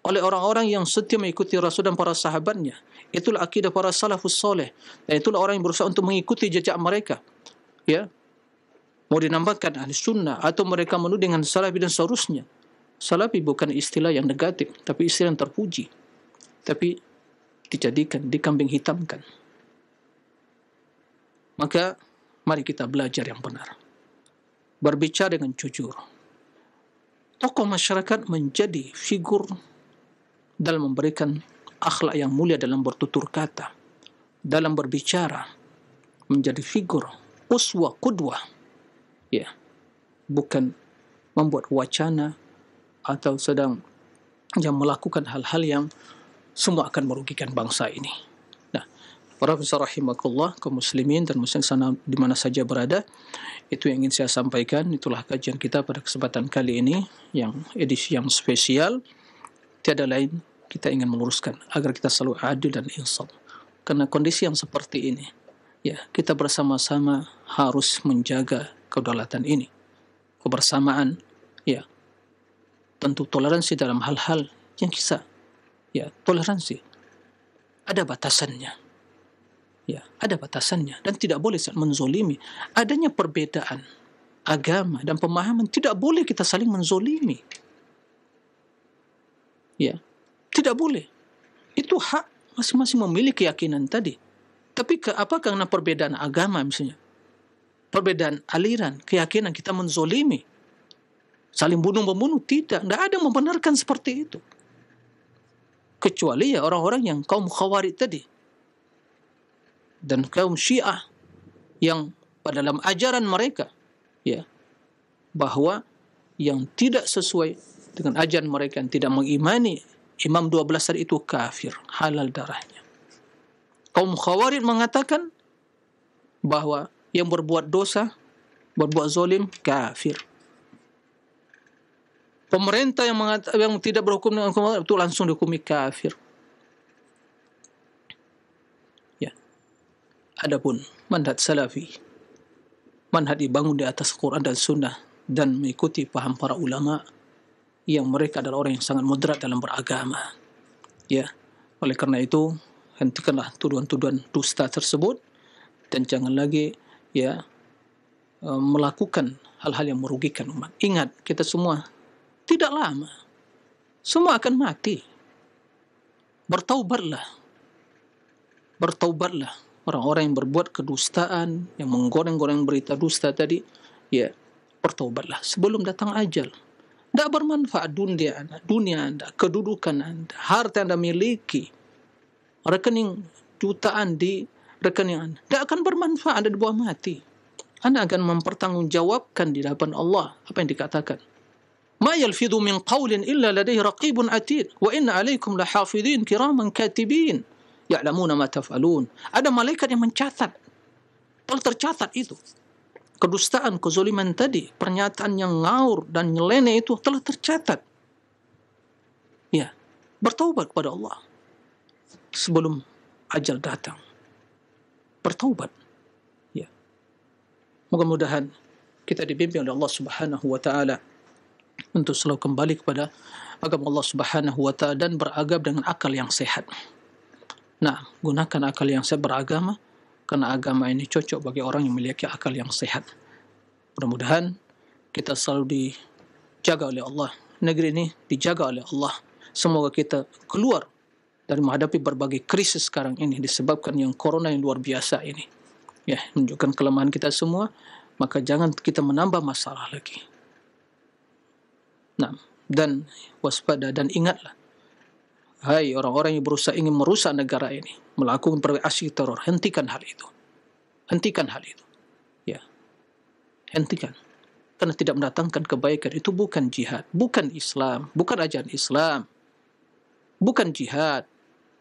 oleh orang-orang yang setia mengikuti Rasul dan para sahabatnya. Itulah akidah para salafus soleh, dan itulah orang yang berusaha untuk mengikuti jejak mereka. Ya, mau dinamakan ahli sunnah atau mereka menuding dengan salafi dan seterusnya. Salafi bukan istilah yang negatif, tapi istilah yang terpuji. Tapi dijadikan, dikambing hitamkan. Maka mari kita belajar yang benar. Berbicara dengan jujur. Tokoh masyarakat menjadi figur dalam memberikan akhlak yang mulia dalam bertutur kata, dalam berbicara, menjadi figur uswah qudwah. Ya, bukan membuat wacana atau sedang yang melakukan hal-hal yang semua akan merugikan bangsa ini. Nah, para pemirsa rahimakumullah, kaum muslimin dan muslim sana di mana saja berada, itu yang ingin saya sampaikan. Itulah kajian kita pada kesempatan kali ini, yang edisi yang spesial. Tiada lain, kita ingin meluruskan agar kita selalu adil dan insaf. Karena kondisi yang seperti ini, ya, kita bersama-sama harus menjaga kedaulatan ini. Kebersamaan, ya, tentu toleransi dalam hal-hal yang bisa, ya, toleransi ada batasannya, ya, ada batasannya, dan tidak boleh menzolimi. Adanya perbedaan agama dan pemahaman, tidak boleh kita saling menzolimi, ya, tidak boleh. Itu hak masing-masing memilih keyakinan tadi. Tapi apakah karena perbedaan agama misalnya, perbedaan aliran, keyakinan, kita menzolimi, saling bunuh-membunuh? Tidak ada yang membenarkan seperti itu. Kecuali ya orang-orang yang kaum khawarij tadi dan kaum syiah yang pada dalam ajaran mereka, ya, bahwa yang tidak sesuai dengan ajaran mereka, yang tidak mengimani Imam 12 tadi, itu kafir, halal darahnya. Kaum khawarij mengatakan bahwa yang berbuat dosa, berbuat zalim, kafir. Pemerintah yang tidak berhukum dengan hukum itu langsung dihukumi kafir. Ya. Adapun manhaj salafi, manhaj dibangun di atas Quran dan Sunnah dan mengikuti paham para ulama yang mereka adalah orang yang sangat moderat dalam beragama. Ya. Oleh karena itu, hentikanlah tuduhan-tuduhan dusta tersebut dan jangan lagi, ya, melakukan hal-hal yang merugikan umat. Ingat, kita semua tidak lama, semua akan mati. Bertaubatlah. Bertaubatlah. Orang-orang yang berbuat kedustaan, yang menggoreng-goreng berita dusta tadi, ya, bertaubatlah sebelum datang ajal. Tidak bermanfaat dunia anda, kedudukan anda, harta yang anda miliki, rekening jutaan di rekening anda, tidak akan bermanfaat anda di bawah mati. Anda akan mempertanggungjawabkan di hadapan Allah apa yang dikatakan. Ma yalfidhu min qawlin illa ladayhi raqibun atid wa inna alaikum lahafidhin kiraman katibin ya'lamuna ma taf'alun. Ada malaikat yang mencatat, telah tercatat itu. Kedustaan, kezaliman tadi, pernyataan yang ngaur dan nyeleneh itu telah tercatat. Ya, bertaubat kepada Allah sebelum ajal datang. Bertaubat. Ya. Mudah-mudahan kita dibimbing oleh Allah Subhanahu wa taala untuk selalu kembali kepada agama Allah Subhanahu wa taala dan beragam dengan akal yang sehat. Nah, gunakan akal yang sehat beragama karena agama ini cocok bagi orang yang memiliki akal yang sehat. Mudah-mudahan kita selalu dijaga oleh Allah. Negeri ini dijaga oleh Allah. Semoga kita keluar dari menghadapi berbagai krisis sekarang ini disebabkan yang corona yang luar biasa ini. Ya, menunjukkan kelemahan kita semua, maka jangan kita menambah masalah lagi. Nah, dan waspada dan ingatlah, hai orang-orang yang berusaha ingin merusak negara ini, melakukan berbagai aksi teror, hentikan hal itu. Hentikan hal itu. Ya. Hentikan. Karena tidak mendatangkan kebaikan. Itu bukan jihad, bukan Islam, bukan ajaran Islam. Bukan jihad.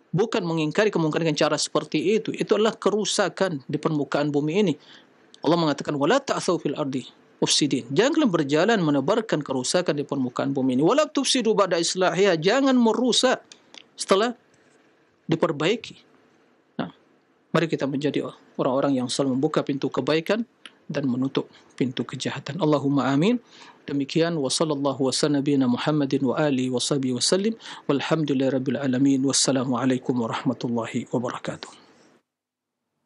Bukan mengingkari kemungkaran dengan cara seperti itu. Itu adalah kerusakan di permukaan bumi ini. Allah mengatakan wala ta'thaw fil ardi mufsidin. Janganlah berjalan menebarkan kerusakan di permukaan bumi ini. Wala tufsidu ba'da islahiha. Jangan merusak setelah diperbaiki. Nah, mari kita menjadi orang-orang yang selalu membuka pintu kebaikan dan menutup pintu kejahatan. Allahumma amin. Demikian wa sallallahu wa sallam nabiyana Muhammadin wa alihi wa sahbihi wa sallim walhamdulillahirabbil alamin. Wassalamualaikum warahmatullahi wabarakatuh.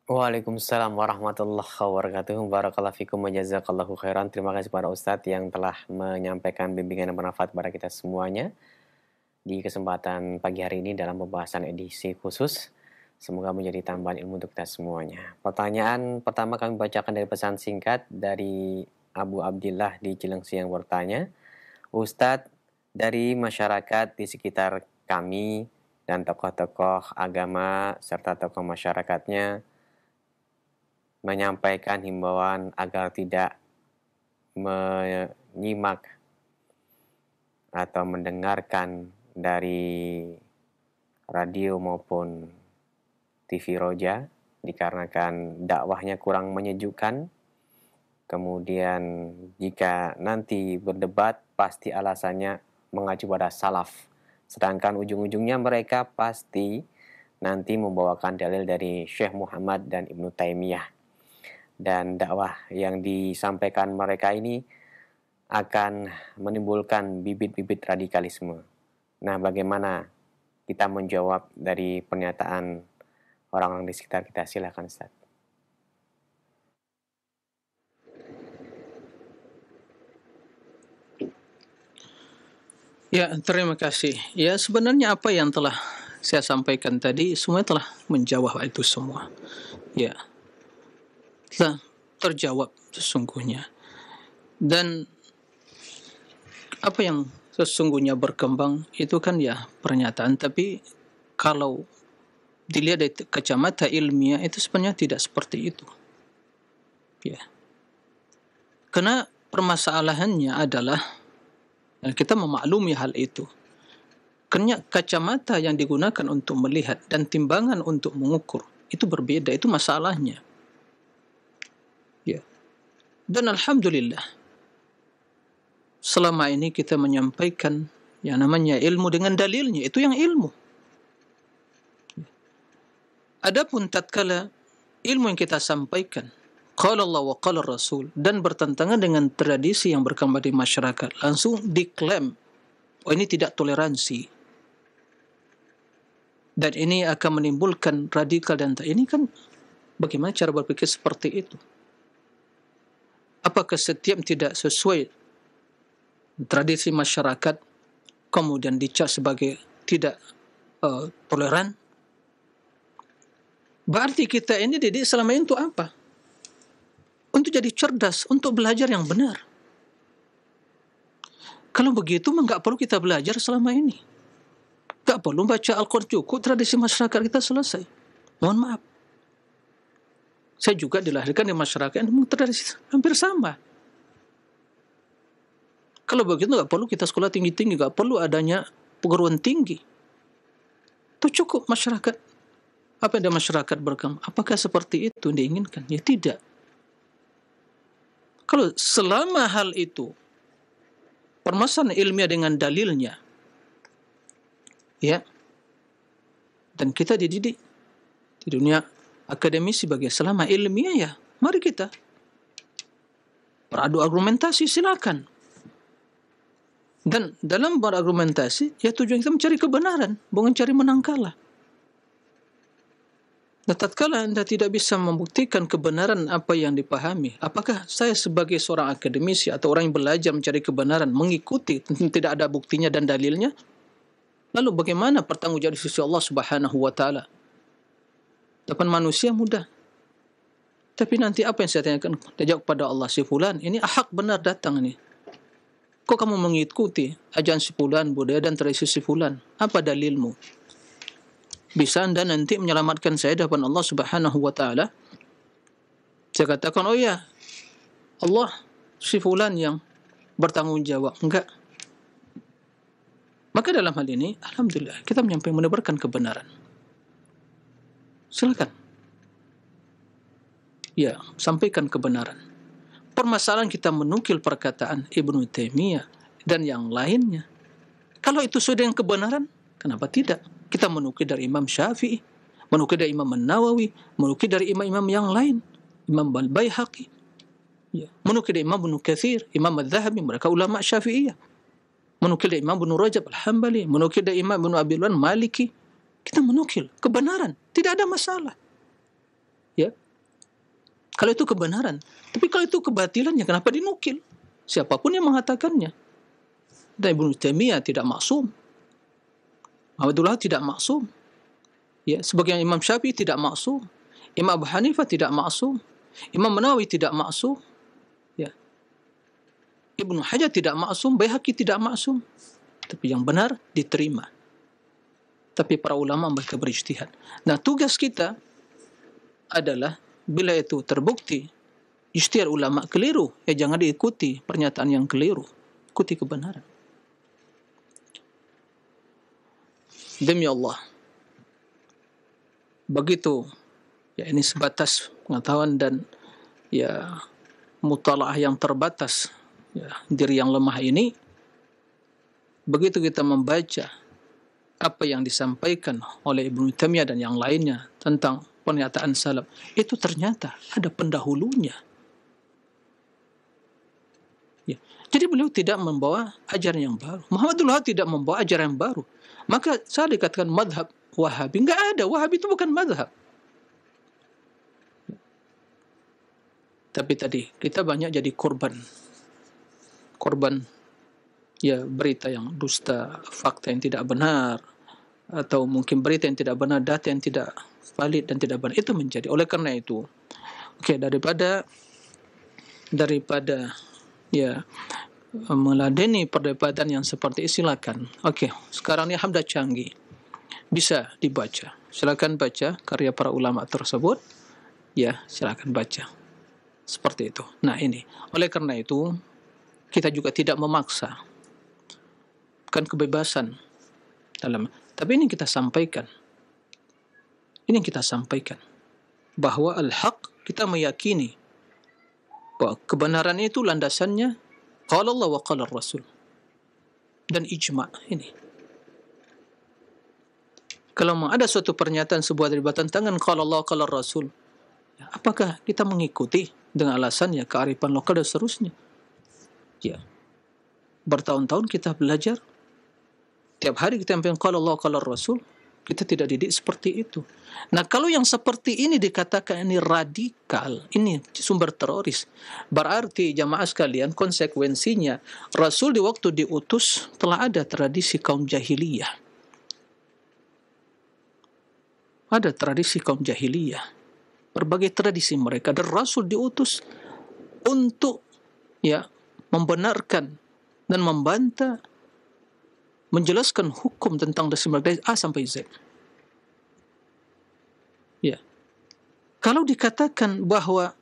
Waalaikumsalam warahmatullahi wabarakatuh. Barakallahu fikum wa jazakallahu khairan. Terima kasih kepada Ustadz yang telah menyampaikan bimbingan yang bermanfaat kepada kita semuanya di kesempatan pagi hari ini dalam pembahasan edisi khusus. Semoga menjadi tambahan ilmu untuk kita semuanya. Pertanyaan pertama kami bacakan dari pesan singkat dari Abu Abdillah di Cilengsi yang bertanya, Ustadz, dari masyarakat di sekitar kami dan tokoh-tokoh agama serta tokoh masyarakatnya menyampaikan himbauan agar tidak menyimak atau mendengarkan dari radio maupun TV Roja dikarenakan dakwahnya kurang menyejukkan. Kemudian jika nanti berdebat pasti alasannya mengacu pada salaf. Sedangkan ujung-ujungnya mereka pasti nanti membawakan dalil dari Syekh Muhammad dan Ibnu Taimiyah. Dan dakwah yang disampaikan mereka ini akan menimbulkan bibit-bibit radikalisme. Nah, bagaimana kita menjawab dari pernyataan orang-orang di sekitar kita? Silakan Ustaz. Ya, terima kasih. Ya, sebenarnya apa yang telah saya sampaikan tadi semuanya telah menjawab itu semua. Ya, telah terjawab sesungguhnya. Dan apa yang sesungguhnya berkembang itu kan ya pernyataan, tapi kalau dilihat dari kacamata ilmiah itu sebenarnya tidak seperti itu. Ya. Karena permasalahannya adalah dan kita memaklumi hal itu. Karena kacamata yang digunakan untuk melihat dan timbangan untuk mengukur itu berbeda, itu masalahnya. Ya. Dan alhamdulillah selama ini kita menyampaikan yang namanya ilmu dengan dalilnya, itu yang ilmu. Adapun tatkala ilmu yang kita sampaikan qala Allah wa qala Rasul dan bertentangan dengan tradisi yang berkembang di masyarakat, langsung diklaim, oh ini tidak toleransi dan ini akan menimbulkan radikal dan ini kan bagaimana cara berpikir seperti itu? Apakah setiap tidak sesuai tradisi masyarakat kemudian dicap sebagai tidak toleran? Berarti kita ini didik selama ini untuk apa? Untuk jadi cerdas, untuk belajar yang benar. Kalau begitu, nggak perlu kita belajar selama ini. Nggak perlu baca Al-Quran, cukup tradisi masyarakat kita selesai. Mohon maaf. Saya juga dilahirkan di masyarakat yang tradisi hampir sama. Kalau begitu, nggak perlu kita sekolah tinggi-tinggi, nggak perlu adanya perguruan tinggi. Itu cukup masyarakat. Apa yang ada masyarakat berkembang? Apakah seperti itu yang diinginkan? Ya tidak. Kalau selama hal itu permasalahan ilmiah dengan dalilnya, ya, dan kita dididik di dunia akademisi sebagai selama ilmiah, ya, mari kita beradu argumentasi, silakan. Dan dalam berargumentasi, ya tujuan kita mencari kebenaran, bukan mencari menang kalah. Nah, tatkala Anda tidak bisa membuktikan kebenaran apa yang dipahami, apakah saya sebagai seorang akademisi atau orang yang belajar mencari kebenaran mengikuti tidak ada buktinya dan dalilnya? Lalu bagaimana pertanggungjawab di sisi Allah Subhanahu wa taala? Depan manusia mudah. Tapi nanti apa yang saya tanyakan? Dia jawab kepada Allah, si fulan, ini hak benar datang ini. Kok kamu mengikuti ajaran si fulan, budaya dan tradisi si fulan? Apa dalilmu? Bisa Anda nanti menyelamatkan saya di hadapan Allah Subhanahu wa taala? Saya katakan, oh ya, Allah si fulan yang bertanggung jawab. Enggak. Maka dalam hal ini, alhamdulillah, kita menyampaikan menebarkan kebenaran. Silakan. Ya, sampaikan kebenaran. Permasalahan kita menukil perkataan Ibnu Taimiyah dan yang lainnya. Kalau itu sudah yang kebenaran, kenapa tidak? Kita menukil dari Imam Syafi'i, menukil dari Imam Nawawi, menukil dari imam-imam yang lain, Imam Al-Baihaqi, ya. Menukil dari Imam Ibnu Katsir, Imam Al-Zahabi, mereka ulama Syafi'iyah. Menukil dari Imam Ibnu Rajab Al-Hambali, menukil dari Imam Ibnu Abi Luan Maliki. Kita menukil kebenaran, tidak ada masalah. Ya. Kalau itu kebenaran. Tapi kalau itu kebatilan, ya kenapa dinukil? Siapapun yang mengatakannya. Dan Ibnu Taimiyah tidak maksum. Abdullah tidak maksum. Ya, sebagian Imam Syafi'i tidak maksum. Imam Abu Hanifah tidak maksum. Imam Nawawi tidak maksum. Ya. Ibnu Hajar tidak maksum, Baihaqi tidak maksum. Tapi yang benar diterima. Tapi para ulama mereka berijtihad. Nah, tugas kita adalah bila itu terbukti ijtihad ulama keliru, ya jangan diikuti pernyataan yang keliru. Ikuti kebenaran. Demi Allah. Begitu. Ya, ini sebatas pengetahuan dan ya mutalaah yang terbatas. Ya, diri yang lemah ini, begitu kita membaca apa yang disampaikan oleh Ibnu Taimiyah dan yang lainnya tentang pernyataan salaf, itu ternyata ada pendahulunya. Ya. Jadi beliau tidak membawa ajaran yang baru. Muhammadullah tidak membawa ajaran yang baru. Maka saya dikatakan madhab Wahabi. Enggak ada. Wahabi itu bukan madhab. Tapi tadi kita banyak jadi korban ya berita yang dusta, fakta yang tidak benar, atau mungkin berita yang tidak benar, data yang tidak valid dan tidak benar, itu menjadi. Oleh karena itu, daripada ya meladeni perdebatan yang seperti ini, silakan. Sekarang ini hamdah canggih, bisa dibaca. Silakan baca karya para ulama tersebut. Ya, silakan baca. Seperti itu. Nah, ini. Oleh karena itu, kita juga tidak memaksa. Kan kebebasan dalam. Tapi ini kita sampaikan. Ini kita sampaikan. Bahwa al-haq, kita meyakini bahwa kebenaran itu landasannya qala Allah wa qala Rasul. Dan ijma' ini. Kalau ada suatu pernyataan sebuah dari tangan qala Allah qala Rasul, ya, apakah kita mengikuti dengan alasannya kearifan lokal dan seterusnya? Ya. Bertahun-tahun kita belajar, tiap hari kita menyampaikan qala Allah qala Rasul, kita tidak didik seperti itu. Nah, kalau yang seperti ini dikatakan ini radikal, ini sumber teroris, berarti jamaah sekalian konsekuensinya Rasul di waktu diutus telah ada tradisi kaum jahiliyah. Ada tradisi kaum jahiliyah. Berbagai tradisi mereka, dan Rasul diutus untuk ya membenarkan dan membantah, menjelaskan hukum tentang dasar dari A sampai Z. Ya. Kalau dikatakan bahwa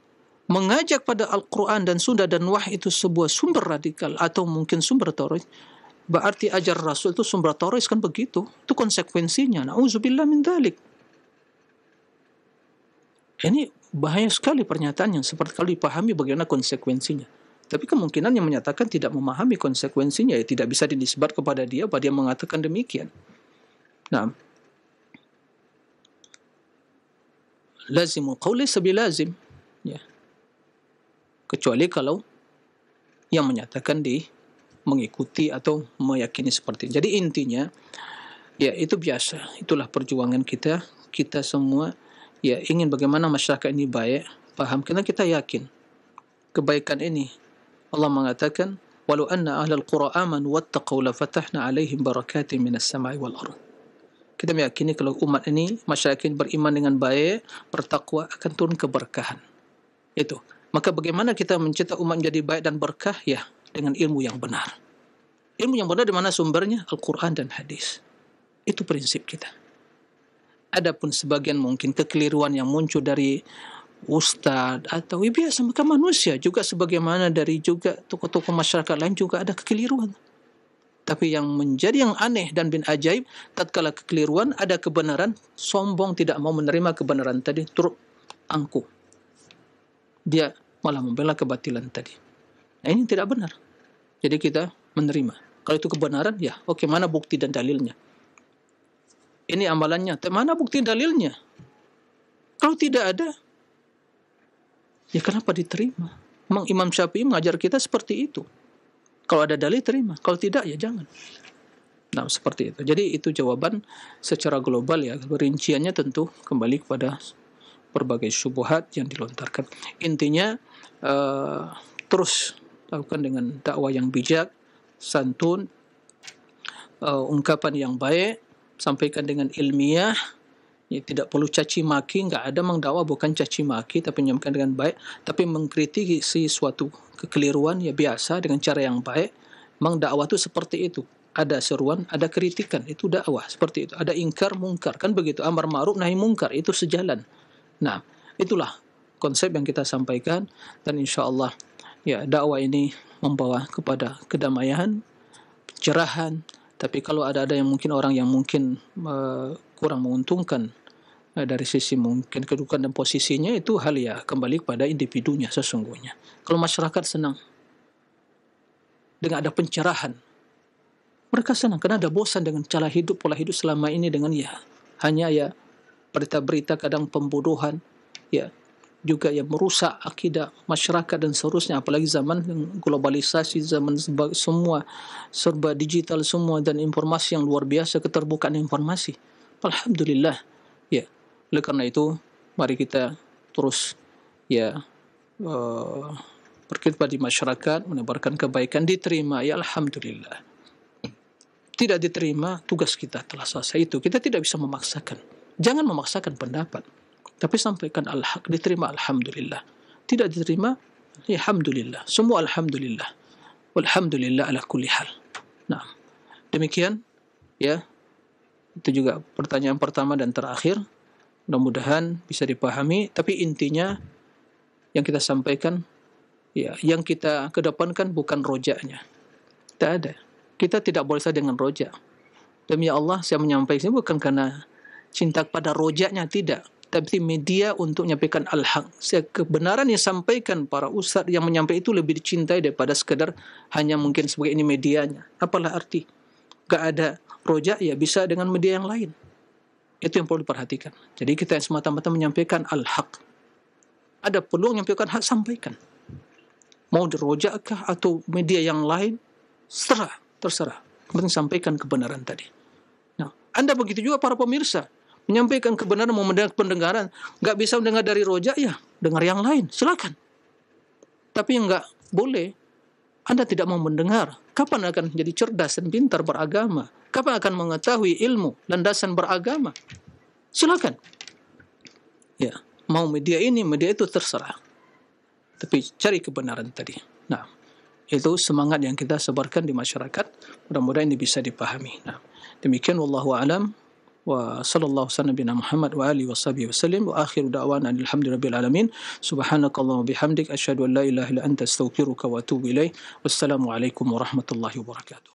mengajak pada Al-Quran dan Sunnah dan Wahyi itu sebuah sumber radikal atau mungkin sumber teroris, berarti ajar Rasul itu sumber teroris, kan begitu? Itu konsekuensinya. Na'udzubillah min dzalik. Ini bahaya sekali pernyataan yang seperti kalau dipahami bagaimana konsekuensinya. Tapi kemungkinan yang menyatakan tidak memahami konsekuensinya, ya tidak bisa dinisbat kepada dia bahwa dia mengatakan demikian. Nah, lazimul qauli sabilazim, ya. Kecuali kalau yang menyatakan mengikuti atau meyakini seperti itu. Jadi intinya ya itu biasa, itulah perjuangan kita semua ya ingin bagaimana masyarakat ini baik, paham, karena kita yakin kebaikan ini Allah mengatakan walau anna ahlal qura amanu wattaqau la fatahna alaihim barakatin minas sama'i wal ardh. Kita meyakini kalau umat ini, masyarakat ini beriman dengan baik, bertakwa, akan turun keberkahan. Itu. Maka bagaimana kita mencetak umat menjadi baik dan berkah? Ya, dengan ilmu yang benar. Ilmu yang benar di mana sumbernya? Al-Quran dan hadis. Itu prinsip kita. Adapun sebagian mungkin kekeliruan yang muncul dari ustadz atau biasa, maka manusia juga sebagaimana dari juga tokoh-tokoh masyarakat lain juga ada kekeliruan. Tapi yang menjadi yang aneh dan bin ajaib, tatkala kekeliruan ada kebenaran, sombong tidak mau menerima kebenaran tadi, turut angkuh. Dia malah membela kebatilan tadi. Nah, ini tidak benar. Jadi kita menerima. Kalau itu kebenaran, ya oke, mana bukti dan dalilnya? Ini amalannya, mana bukti dalilnya? Kalau tidak ada, ya kenapa diterima? Memang Imam Syafi'i mengajar kita seperti itu. Kalau ada dalil terima, kalau tidak ya jangan. Nah, seperti itu. Jadi itu jawaban secara global ya. Rinciannya tentu kembali kepada berbagai syubhat yang dilontarkan. Intinya terus lakukan dengan dakwah yang bijak, santun, ungkapan yang baik, sampaikan dengan ilmiah. Ya, tidak perlu caci maki, enggak ada mengdakwah bukan caci maki, tapi menyampaikan dengan baik, tapi mengkritisi suatu kekeliruan ya biasa dengan cara yang baik. Memang dakwah itu seperti itu. Ada seruan, ada kritikan, itu dakwah seperti itu. Ada ingkar mungkar, kan begitu. Amar ma'ruf nahi mungkar, itu sejalan. Nah, itulah konsep yang kita sampaikan, dan insyaallah ya dakwah ini membawa kepada kedamaian, pencerahan. Tapi kalau ada yang mungkin orang yang mungkin kurang menguntungkan dari sisi mungkin kedudukan dan posisinya, itu hal ya kembali kepada individunya sesungguhnya. Kalau masyarakat senang dengan ada pencerahan, mereka senang karena ada bosan dengan cara hidup, pola hidup selama ini dengan ya hanya ya berita-berita kadang pembodohan, ya juga ya merusak akidah masyarakat dan seterusnya. Apalagi zaman globalisasi, zaman semua serba digital semua, dan informasi yang luar biasa, keterbukaan informasi. Alhamdulillah ya. Oleh karena itu mari kita terus ya berkhidmat di masyarakat, menebarkan kebaikan. Diterima ya alhamdulillah, tidak diterima tugas kita telah selesai. Itu kita tidak bisa memaksakan. Jangan memaksakan pendapat, tapi sampaikan al-haq. Diterima alhamdulillah, tidak diterima ya alhamdulillah, semua alhamdulillah, walhamdulillah ala kulli hal. Nah, demikian ya, itu juga pertanyaan pertama dan terakhir. Mudah-mudahan bisa dipahami, tapi intinya yang kita sampaikan ya, yang kita kedepankan bukan rojaknya. Tidak ada. Kita tidak boleh saja dengan rojak. Demi Allah saya menyampaikan bukan karena cinta pada rojaknya, tidak, tapi media untuk menyampaikan al-haq. Kebenaran yang disampaikan para ustaz yang menyampaikan itu lebih dicintai daripada sekedar hanya mungkin sebagai ini medianya. Apalah arti? Gak ada rojak ya bisa dengan media yang lain. Itu yang perlu diperhatikan. Jadi kita yang semata-mata menyampaikan al-haq. Ada peluang menyampaikan hak, sampaikan. Mau di rojak kah atau media yang lain, terserah. Penting sampaikan kebenaran tadi. Nah, Anda begitu juga para pemirsa, menyampaikan kebenaran, mau mendengar pendengaran, nggak bisa mendengar dari rojak ya, dengar yang lain, silakan. Tapi yang nggak boleh, Anda tidak mau mendengar. Kapan akan menjadi cerdas dan pintar beragama? Kapan akan mengetahui ilmu landasan beragama? Silakan. Ya, mau media ini, media itu, terserah. Tapi cari kebenaran tadi. Nah, itu semangat yang kita sebarkan di masyarakat. Mudah-mudahan ini bisa dipahami. Nah, demikian wallahu a'lam. Wa sallallahu sallam Muhammad wa alihi washabihi wasallam wa akhiru da'wana alhamdulillahirabbil alamin. Subhanakallahumma bihamdik asyhadu an la ilaha illa anta astaghfiruka wa atubu ilaik. Wassalamu alaikum warahmatullahi wabarakatuh.